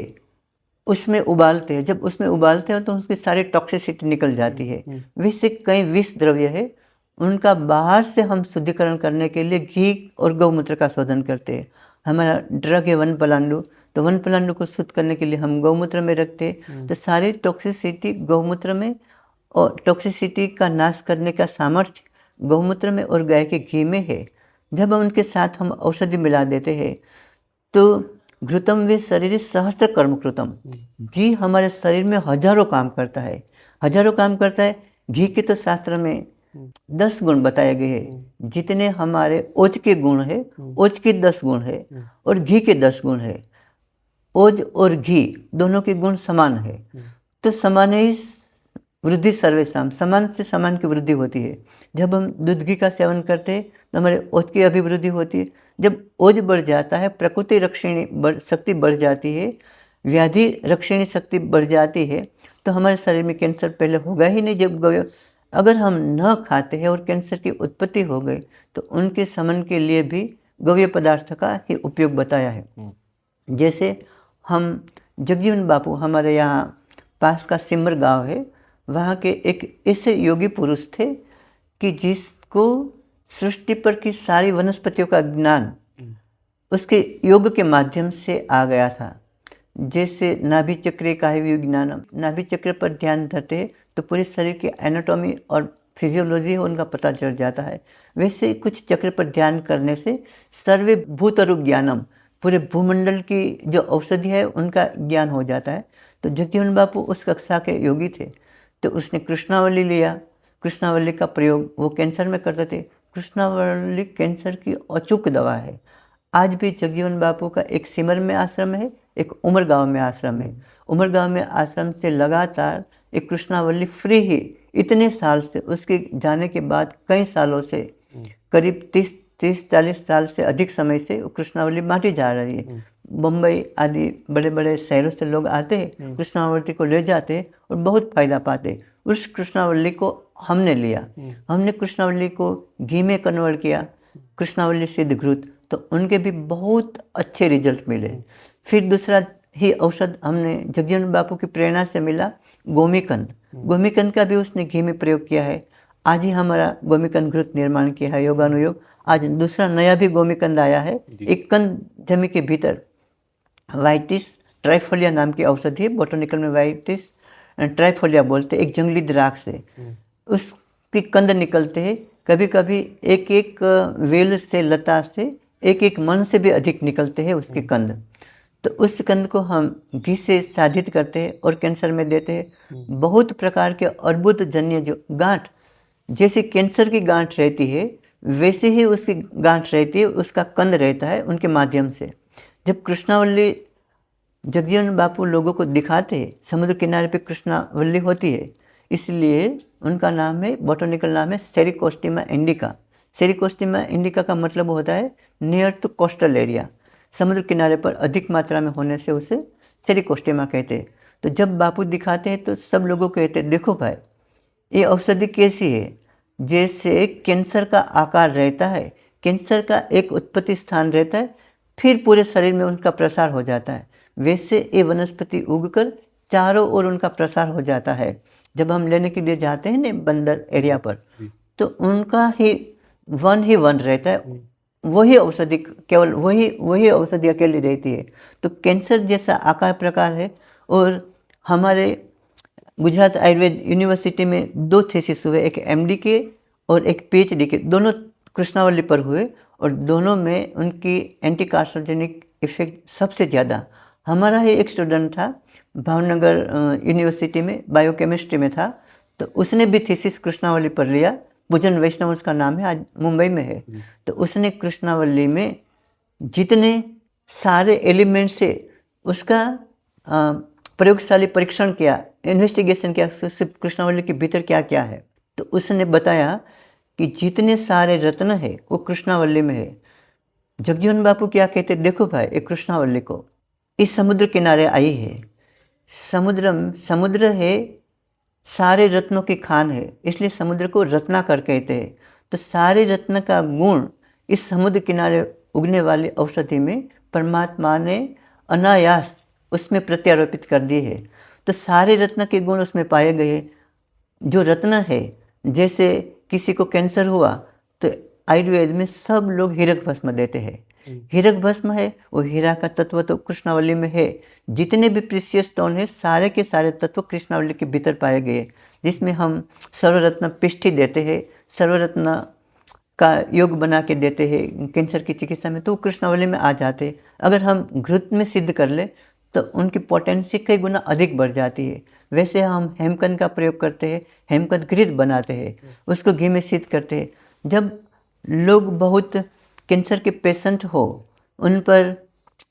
उसमें उबालते हैं। जब उसमें उबालते हैं तो उसकी सारी टॉक्सिसिटी निकल जाती है। विष से कई विष द्रव्य है, उनका बाहर से हम शुद्धिकरण करने के लिए घी और गौमूत्र का शोधन करते हैं। हमारा ड्रग है वन पलांडु, तो वन पलांडु को शुद्ध करने के लिए हम गौमूत्र में रखते हैं। तो सारी टॉक्सिसिटी गौमूत्र में, और टॉक्सिसिटी का नाश करने का सामर्थ्य गौमूत्र में और गाय के घी में है। जब उनके साथ हम औषधि मिला देते हैं तो घृतम वे शरीर सहस्त्र कर्म कृतम, घी हमारे शरीर में हजारों काम करता है, हजारों काम करता है। घी के तो शास्त्र में 10 गुण बताए गए हैं। जितने हमारे ओज के गुण है, ओज के 10 गुण है और घी के 10 गुण है। ओज और घी दोनों के गुण समान है, तो समान ही वृद्धि सर्वेशम, समान से समान की वृद्धि होती है। जब हम दूध घी का सेवन करते हैं तो हमारे ओज की अभिवृद्धि होती है। जब ओज बढ़ जाता है, प्रकृति रक्षणी शक्ति बढ़ जाती है, व्याधि रक्षणी शक्ति बढ़ जाती है, तो हमारे शरीर में कैंसर पहले होगा ही नहीं। जब अगर हम न खाते हैं और कैंसर की उत्पत्ति हो गई तो उनके शमन के लिए भी गव्य पदार्थ का ही उपयोग बताया है। जैसे हम जगजीवन बापू, हमारे यहाँ पास का सिमर गांव है, वहाँ के एक ऐसे योगी पुरुष थे कि जिसको सृष्टि पर की सारी वनस्पतियों का ज्ञान उसके योग के माध्यम से आ गया था। जैसे नाभि चक्र का विज्ञानम, नाभि चक्र पर ध्यान धरते हैं तो पूरे शरीर की एनाटॉमी और फिजियोलॉजी उनका पता चल जाता है। वैसे कुछ चक्र पर ध्यान करने से सर्वे भूतरु ज्ञानम, पूरे भूमंडल की जो औषधि है उनका ज्ञान हो जाता है। तो जगजीवन बापू उस कक्षा के योगी थे, तो उसने कृष्णावली लिया। कृष्णावली का प्रयोग वो कैंसर में करते थे। कृष्णावली कैंसर की अचूक दवा है। आज भी जगजीवन बापू का एक सिमर में आश्रम है, एक उमरगांव में आश्रम है। उमरगांव में आश्रम से लगातार एक कृष्णावली फ्री ही इतने साल से, उसके जाने के बाद कई सालों से, करीब 30-40 साल से अधिक समय से कृष्णावली बांटी जा रही है। मुंबई आदि बड़े बड़े शहरों से लोग आते हैं, कृष्णावली को ले जाते हैं और बहुत फायदा पाते। उस कृष्णावली को हमने लिया, हमने कृष्णावली को घी में कन्वर्ट किया, कृष्णावली सिद्ध घृत, तो उनके भी बहुत अच्छे रिजल्ट मिले। फिर दूसरा ही औषध हमने जगजीवन बापू की प्रेरणा से मिला, गोमीकंद। गोमीकंद का भी उसने घी में प्रयोग किया है। आज ही हमारा गोमीकंद घृत निर्माण किया है योगानुयोग। आज दूसरा नया भी गोमीकंद आया है। एक कंद जमी के भीतर वाइटिस ट्राइफोलिया नाम की औषधि है, बोटनिकल में वाइटिस ट्राइफोलिया बोलते हैं, एक जंगली द्राक्ष है। उसके कंद निकलते हैं, कभी कभी एक एक वेल से, लता से एक एक मन से भी अधिक निकलते हैं उसके कंद। तो उस कंद को हम घी से साधित करते हैं और कैंसर में देते हैं। बहुत प्रकार के अर्बुद जन्य जो गांठ, जैसे कैंसर की गांठ रहती है वैसे ही उसकी गांठ रहती है, उसका कंद रहता है उनके माध्यम से। जब कृष्णावल्ली जगजीवन बापू लोगों को दिखाते हैं, समुद्र किनारे पे कृष्णावल्ली होती है, इसलिए उनका नाम है, बोटनिकल नाम है सेरिकोस्टिमा इंडिका। सेरिकोस्टिमा इंडिका का मतलब होता है नियर टू कोस्टल एरिया, समुद्र किनारे पर अधिक मात्रा में होने से उसे सेरिकोस्टिमा कहते हैं। तो जब बापू दिखाते हैं तो सब लोगों को कहते हैं, देखो भाई ये औषधि कैसी है, जैसे कैंसर का आकार रहता है, कैंसर का एक उत्पत्ति स्थान रहता है, फिर पूरे शरीर में उनका प्रसार हो जाता है, वैसे ये वनस्पति उगकर चारों ओर उनका प्रसार हो जाता है। जब हम लेने के लिए जाते हैं ना बंदर एरिया पर, तो उनका ही वन रहता है, वही औषधि, केवल वही औषधि अकेली रहती है। तो कैंसर जैसा आकार प्रकार है। और हमारे गुजरात आयुर्वेद यूनिवर्सिटी में 2 थीसिस हुए, एक एमडी के और एक पीएचडी के, दोनों कृष्णावल्ली पर हुए और दोनों में उनकी एंटी कार्सिनोजेनिक इफेक्ट सबसे ज़्यादा। हमारा ही एक स्टूडेंट था भावनगर यूनिवर्सिटी में, बायोकेमिस्ट्री में था, तो उसने भी थीसिस कृष्णावल्ली पर लिया। पूजन वैष्णव उसका नाम है, आज मुंबई में है। तो उसने कृष्णावल्ली में जितने सारे एलिमेंट से उसका प्रयोगशाली परीक्षण किया, इन्वेस्टिगेशन किया, कृष्णावल्ली के भीतर क्या क्या है, तो उसने बताया कि जितने सारे रत्न है वो कृष्णावल्ली में है। जगजीवन बापू क्या कहते, देखो भाई ये कृष्णावल्ली को इस समुद्र किनारे आई है, समुद्र है, सारे रत्नों की खान है, इसलिए समुद्र को रत्नाकर कहते हैं। तो सारे रत्न का गुण इस समुद्र किनारे उगने वाली औषधि में परमात्मा ने अनायास उसमें प्रत्यारोपित कर दिए है। तो सारे रत्न के गुण उसमें पाए गए। जो रत्न है, जैसे किसी को कैंसर हुआ तो आयुर्वेद में सब लोग हीरक भस्म देते हैं। हीरक भस्म है, वो हीरा का तत्व तो कृष्णावल्ली में है। जितने भी प्रीशियस स्टोन है सारे के सारे तत्व कृष्णावल्ली के भीतर पाए गए, जिसमें हम सर्वरत्न पिष्ठी देते हैं, सर्वरत्न का योग बना के देते हैं कैंसर की चिकित्सा में, तो वो कृष्णावल्ली में आ जाते हैं। अगर हम घृत में सिद्ध कर ले तो उनकी पोटेंसी कई गुना अधिक बढ़ जाती है। वैसे हम हेमकंद का प्रयोग करते हैं, हेमकंद घृत बनाते हैं, उसको घी में सिद्ध करते हैं। जब लोग बहुत कैंसर के पेशेंट हो, उन पर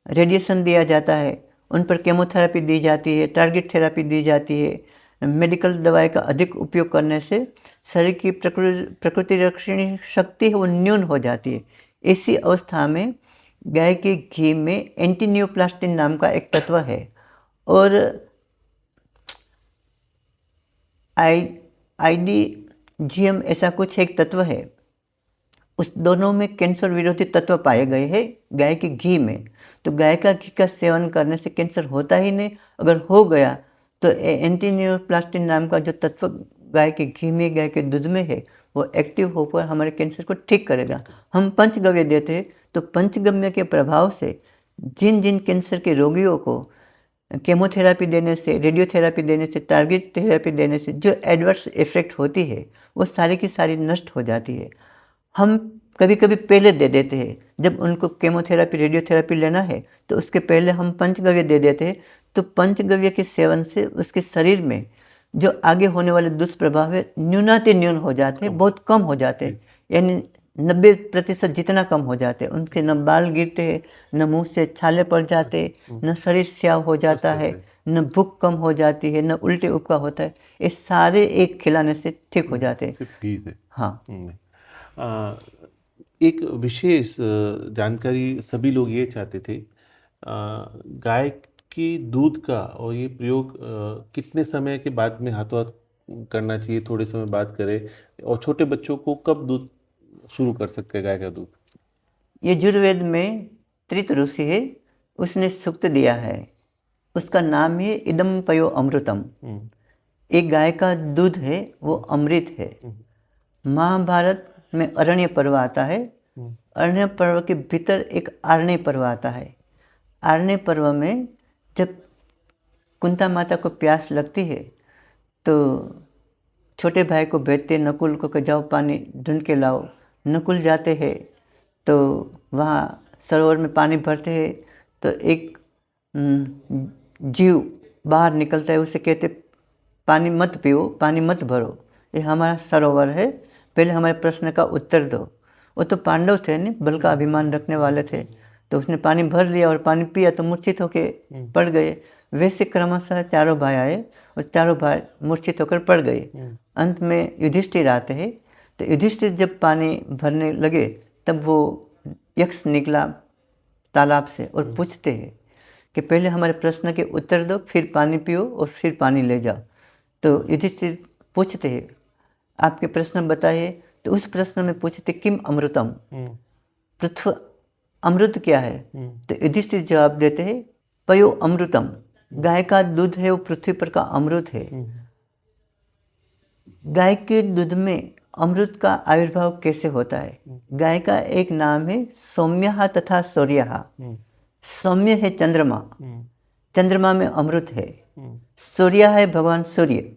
रेडिएशन दिया जाता है, उन पर केमोथेरेपी दी जाती है, टारगेट थेरेपी दी जाती है, मेडिकल दवाई का अधिक उपयोग करने से शरीर की प्रकृति रक्षणी शक्ति है वो न्यून हो जाती है। ऐसी अवस्था में गाय के घी में एंटीनियोप्लास्टिन नाम का एक तत्व है और आईडीजीएम ऐसा कुछ एक तत्व है, उस दोनों में कैंसर विरोधी तत्व पाए गए हैं गाय के घी में। तो गाय का घी का सेवन करने से कैंसर होता ही नहीं, अगर हो गया तो एंटीनियोप्लास्टिन नाम का जो तत्व गाय के घी में, गाय के दूध में है, वो एक्टिव होकर हमारे कैंसर को ठीक करेगा। हम पंचगव्य देते हैं, तो पंचगव्य के प्रभाव से जिन जिन कैंसर के रोगियों को केमोथेरेपी देने से, रेडियोथेरेपी देने से, टारगेट थेरेपी देने से जो एडवर्स इफेक्ट होती है वो सारी की सारी नष्ट हो जाती है। हम कभी कभी पहले दे देते हैं, जब उनको केमोथेरेपी, रेडियोथेरेपी लेना है तो उसके पहले हम पंचगव्य दे देते हैं। तो पंचगव्य के सेवन से उसके शरीर में जो आगे होने वाले दुष्प्रभाव है न्यूनातिन्यून हो जाते हैं, बहुत कम हो जाते हैं, यानी 90% जितना कम हो जाते हैं। उनके न बाल गिरते हैं, न मुंह से छाले पड़ जाते, न शरीर स्याह हो जाता है, न भूख कम हो जाती है, न उल्टे उपका होता है। ये सारे एक खिलाने से ठीक हो जाते हैं, सिर्फ घी से। हाँ। एक विशेष जानकारी सभी लोग ये चाहते थे, गाय की दूध का और ये प्रयोग कितने समय के बाद में हाथों हाथ करना चाहिए, थोड़े समय बाद करें, और छोटे बच्चों को कब दूध शुरू कर सकते हैं गाय का दूध? ये यजुर्वेद में त्रित ऋषि है, उसने सूक्त दिया है, उसका नाम है इदम पयो अमृतम। एक गाय का दूध है वो अमृत है। महाभारत में अरण्य पर्व आता है। अरण्य पर्व के भीतर एक आरण्य पर्व आता है। आरण्य पर्व में जब कुंता माता को प्यास लगती है तो छोटे भाई को भेजते नकुल को कि जाओ पानी ढूंढ के लाओ। नकुल जाते हैं तो वहाँ सरोवर में पानी भरते हैं तो एक जीव बाहर निकलता है, उसे कहते पानी मत पियो, पानी मत भरो, ये हमारा सरोवर है, पहले हमारे प्रश्न का उत्तर दो। वो तो पांडव थे नहीं, बल का अभिमान रखने वाले थे, तो उसने पानी भर लिया और पानी पिया तो मूर्छित होकर पड़ गए। वैसे क्रमशः चारों भाई आए और चारों भाई मूर्छित होकर पड़ गए। अंत में युधिष्ठिर आते हैं, तो युधिष्ठिर जब पानी भरने लगे तब वो यक्ष निकला तालाब से और पूछते हैं कि पहले हमारे प्रश्न के उत्तर दो, फिर पानी पियो और फिर पानी ले जाओ। तो युधिष्ठिर पूछते हैं आपके प्रश्न बताइए। तो उस प्रश्न में पूछते किम अमृतम, पृथ्वी अमृत क्या है। तो युधिष्ठिर जवाब देते हैं पयो अमृतम, गाय का दूध है वो पृथ्वी पर का अमृत है। गाय के दूध में अमृत का आविर्भाव कैसे होता है। गाय का एक नाम है सौम्य तथा सूर्य। सौम्य है चंद्रमा, चंद्रमा में अमृत है। सूर्य है भगवान सूर्य,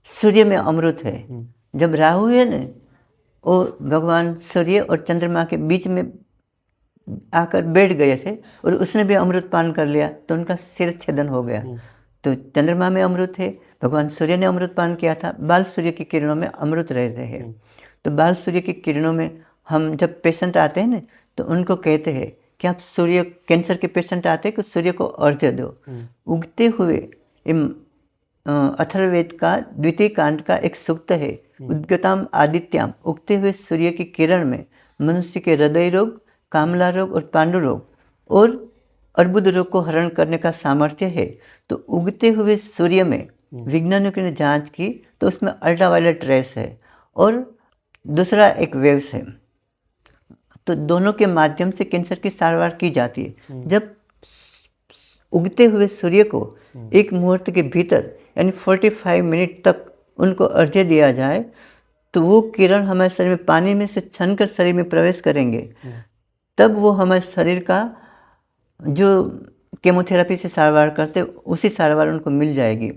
सूर्य में अमृत है। जब राहु है ना, वो भगवान सूर्य और चंद्रमा के बीच में आकर बैठ गए थे और उसने भी अमृत पान कर लिया तो उनका सिर छेदन हो गया। तो चंद्रमा में अमृत है, भगवान सूर्य ने अमृत पान किया था, बाल सूर्य की किरणों में अमृत रह रहे हैं। तो बाल सूर्य की किरणों में हम जब पेशेंट आते हैं ना तो उनको कहते हैं कि आप सूर्य, कैंसर के पेशेंट आते हैं कि सूर्य को अर्घ्य दो। उगते हुए अथर्ववेद का द्वितीय कांड का एक सूक्त है, उद्गताम आदित्याम, उगते हुए सूर्य की किरण में मनुष्य के हृदय रोग, कामला रोग और पांडु रोग और अर्बुद रोग को हरण करने का सामर्थ्य है। तो उगते हुए सूर्य में वैज्ञानिकों ने जांच की तो उसमें अल्ट्रावायलेट रेस है और दूसरा एक वेव्स है। तो दोनों के माध्यम से कैंसर की सारवार की जाती है। जब उगते हुए सूर्य को एक मुहूर्त के भीतर यानी 45 मिनट तक उनको अर्घ्य दिया जाए तो वो किरण हमारे शरीर में पानी में से छनकर शरीर में प्रवेश करेंगे। तब वो हमारे शरीर का जो केमोथेरेपी से सारवार करते उसी सारवार उनको मिल जाएगी,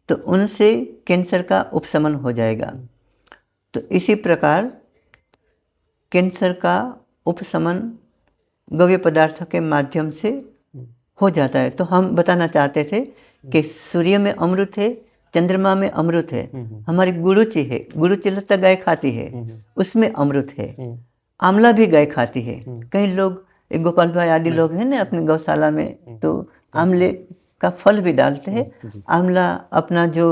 तो उनसे कैंसर का उपशमन हो जाएगा। तो इसी प्रकार कैंसर का उपशमन गव्य पदार्थों के माध्यम से हो जाता है। तो हम बताना चाहते थे कि सूर्य में अमृत है, चंद्रमा में अमृत है। हमारी गुरुचि है, गुरुचि लता गाय खाती है, उसमें अमृत है। आंवला भी गाय खाती है। कई लोग, एक गोपाल भाई आदि लोग हैं ना अपने गौशाला में, तो आंवले का फल भी डालते हैं। आंवला अपना जो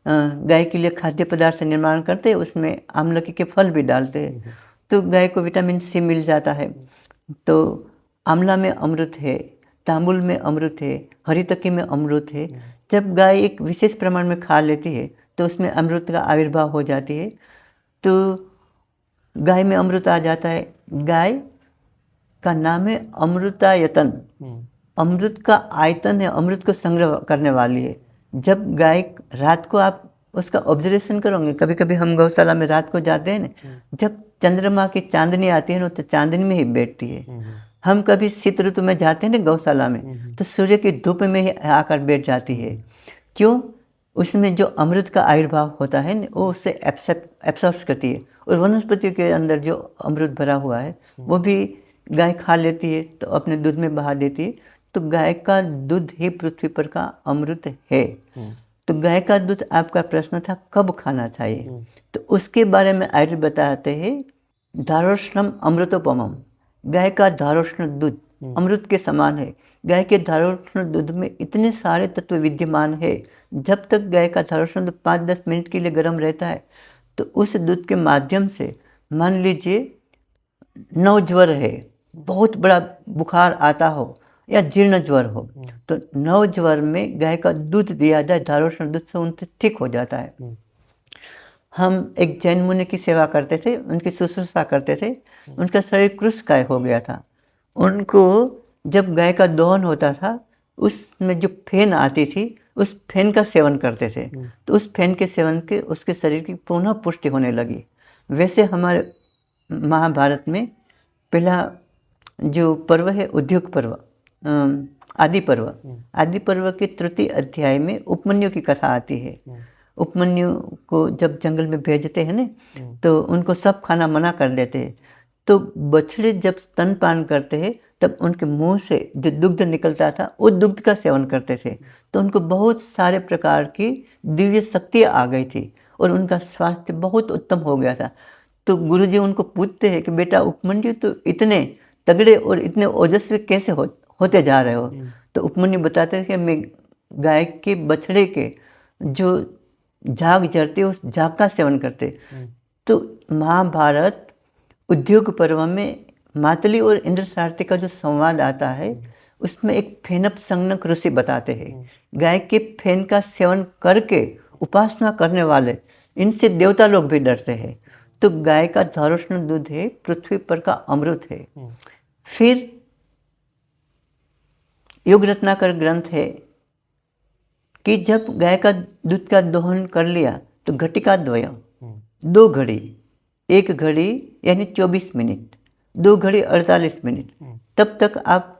गाय के लिए खाद्य पदार्थ निर्माण करते हैं उसमें आंवलकी के फल भी डालते हैं, तो गाय को विटामिन सी मिल जाता है। तो आंवला में अमृत है, तांबुल में अमृत है, हरी तकी में अमृत है। जब गाय एक विशेष प्रमाण में खा लेती है तो उसमें अमृत का आविर्भाव हो जाती है, तो गाय में अमृत आ जाता है। गाय का नाम है अमृतायतन, अमृत का आयतन है, अमृत को संग्रह करने वाली है। जब गाय रात को आप उसका ऑब्जर्वेशन करोगे, कभी कभी हम गौशाला में रात को जाते हैं ना, जब चंद्रमा की चांदनी आती है ना तो चांदनी में ही बैठती है। हम कभी शीत ऋतु में जाते हैं ना गौशाला में तो सूर्य की धूप में ही आकर बैठ जाती है। क्यों? उसमें जो अमृत का आविर्भाव होता है ना वो उससे एब्सॉर्ब करती है, और वनस्पति के अंदर जो अमृत भरा हुआ है वो भी गाय खा लेती है तो अपने दूध में बहा देती है। तो गाय का दूध ही पृथ्वी पर का अमृत है। तो गाय का दूध, आपका प्रश्न था कब खाना चाहिए, तो उसके बारे में आयुर्वेद बताते हैं धारोष्णम अमृतोपमम, गाय का धारोष्ण दूध अमृत के समान है। गाय के धारोष्ण दूध में इतने सारे तत्व विद्यमान है, जब तक गाय का धारोष्ण दूध 5-10 मिनट के लिए गर्म रहता है तो उस दूध के माध्यम से, मान लीजिए नव ज्वर है, बहुत बड़ा बुखार आता हो या जीर्ण ज्वर हो, तो नव ज्वर में गाय का दूध दिया जाए धारोष्ण दूध से उनसे ठीक हो जाता है। हम एक जैन मुनि की सेवा करते थे, उनकी शुश्रूषा करते थे, उनका शरीर कृशकाय हो गया था। उनको जब गाय का दोहन होता था उसमें जो फेन आती थी उस फेन का सेवन करते थे, तो उस फेन के सेवन के उसके शरीर की पुनः पुष्टि होने लगी। वैसे हमारे महाभारत में पहला जो पर्व है उद्योग पर्व, आदि पर्व, आदि पर्व के तृतीय अध्याय में उपमन्यु की कथा आती है। उपमन्यु को जब जंगल में भेजते हैं ना, तो उनको सब खाना मना कर देते हैं। तो बछड़े जब स्तनपान करते हैं तब उनके मुंह से जो दुग्ध निकलता था उस दुग्ध का सेवन करते थे, तो उनको बहुत सारे प्रकार की दिव्य शक्तियाँ आ गई थी और उनका स्वास्थ्य बहुत उत्तम हो गया था। तो गुरुजी उनको पूछते हैं कि बेटा उपमन्यु तो इतने तगड़े और इतने ओजस्वी कैसे होते जा रहे हो? तो उपमन्यु बताते हैं कि मैं गाय के बछड़े के जो झाग जरते उस झाग का सेवन करते। तो महाभारत उद्योग पर्व में मातली और इंद्र सारथी का जो संवाद आता है उसमें एक फेनप संगनक ऋषि बताते हैं, गाय के फेन का सेवन करके उपासना करने वाले इनसे देवता लोग भी डरते हैं। तो गाय का धारोष्ण दूध है, पृथ्वी पर का अमृत है। फिर योग रत्नाकर ग्रंथ है कि जब गाय का दूध का दोहन कर लिया तो घटिका द्वयम, 2 घड़ी, 1 घड़ी यानी 24 मिनट, 2 घड़ी 48 मिनट, तब तक आप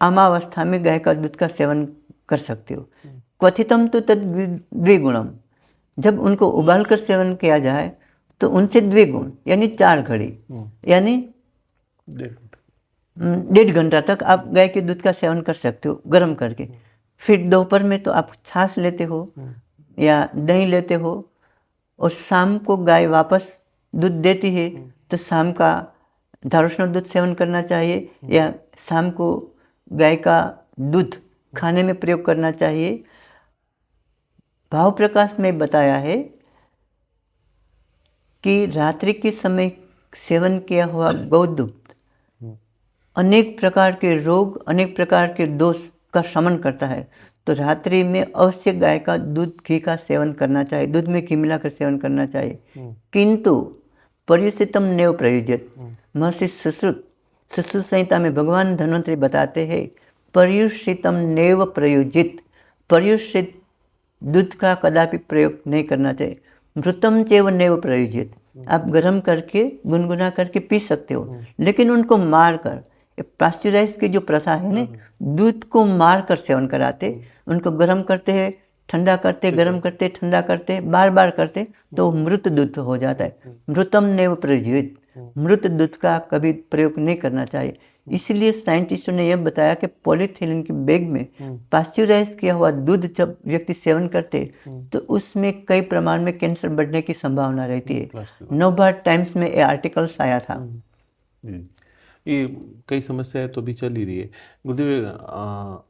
आमावस्था में गाय का दूध का सेवन कर सकते हो। क्वथितम तो तद द्विगुणम, जब उनको उबाल कर सेवन किया जाए तो उनसे द्विगुण यानी 4 घड़ी यानी 1.5 घंटा तक आप गाय के दूध का सेवन कर सकते हो गर्म करके। फिर दोपहर में तो आप छाछ लेते हो या दही लेते हो, और शाम को गाय वापस दूध देती है तो शाम का धारोष्ण दूध सेवन करना चाहिए या शाम को गाय का दूध खाने में प्रयोग करना चाहिए। भाव प्रकाश में बताया है कि रात्रि के समय सेवन किया हुआ गौदूध अनेक प्रकार के रोग, अनेक प्रकार के दोष का शमन करता है। तो रात्रि में अवश्य गाय का दूध घी का सेवन करना चाहिए, दूध में घी मिलाकर सेवन करना चाहिए। किंतु पर्युषितम नेव प्रयुज्यत, महर्षि सुश्रुत संहिता में भगवान धन्वंतरि बताते हैं पर्युषितम नेव प्रयुजित, पर्युषित दूध का कदापि प्रयोग नहीं करना चाहिए। मृतम चैव नेव प्रयुजित, आप गर्म करके गुनगुना करके पी सकते हो, लेकिन उनको मार कर, पास्चुराइज की जो प्रथा है ना, दूध को मार कर सेवन कराते, उनको गर्म करते हैं, ठंडा करते, गर्म करते, ठंडा करते, बार बार करते, तो मृत दूध हो जाता है। मृतम नेव प्रयुजित, मृत दूध का कभी प्रयोग नहीं करना चाहिए। इसलिए साइंटिस्टों ने यह बताया कि पॉलीथिलीन के बैग में पास्चुराइज किया हुआ दूध जब व्यक्ति सेवन करते तो उसमें कई प्रमाण में कैंसर बढ़ने की संभावना रहती है। नवभारत टाइम्स में ये आर्टिकल्स आया था। ये कई समस्याएं तो भी चल ही रही है। गुरुदेव,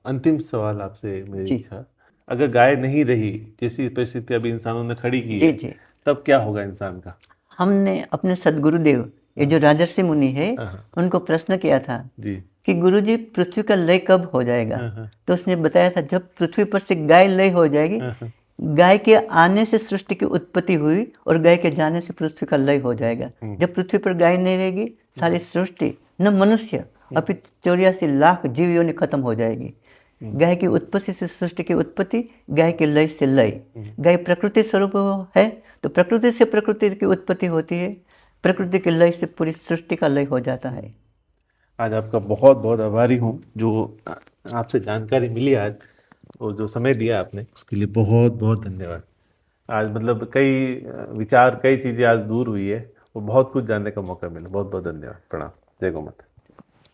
अंतिम सवाल आपसे मेरी इच्छा, अगर गाय नहीं रही, जैसी परिस्थिति अभी इंसानों ने खड़ी की है, तब क्या होगा इंसान का? हमने अपने सदगुरुदेव, ये जो राजर्षि मुनि है, उनको प्रश्न किया था कि गुरुजी पृथ्वी का लय कब हो जाएगा? तो उसने बताया था जब पृथ्वी पर से गाय लय हो जाएगी, गाय के आने से सृष्टि की उत्पत्ति हुई और गाय के जाने से पृथ्वी का लय हो जाएगा। जब पृथ्वी पर गाय नहीं रहेगी, सारी सृष्टि, न मनुष्य अपितु 84 लाख जीव योनि खत्म हो जाएगी। गाय की उत्पत्ति से सृष्टि की उत्पत्ति, गाय के लय से लय। गाय प्रकृति स्वरूप है तो प्रकृति से प्रकृति की उत्पत्ति होती है, प्रकृति के लय से पूरी सृष्टि का लय हो जाता है। आज आपका बहुत बहुत आभारी हूँ, जो आपसे जानकारी मिली आज और जो समय दिया आपने, उसके लिए बहुत बहुत धन्यवाद। आज मतलब कई विचार, कई चीज़ें आज दूर हुई है और बहुत कुछ जानने का मौका मिला। बहुत बहुत धन्यवाद। प्रणाम। जय गौ माता।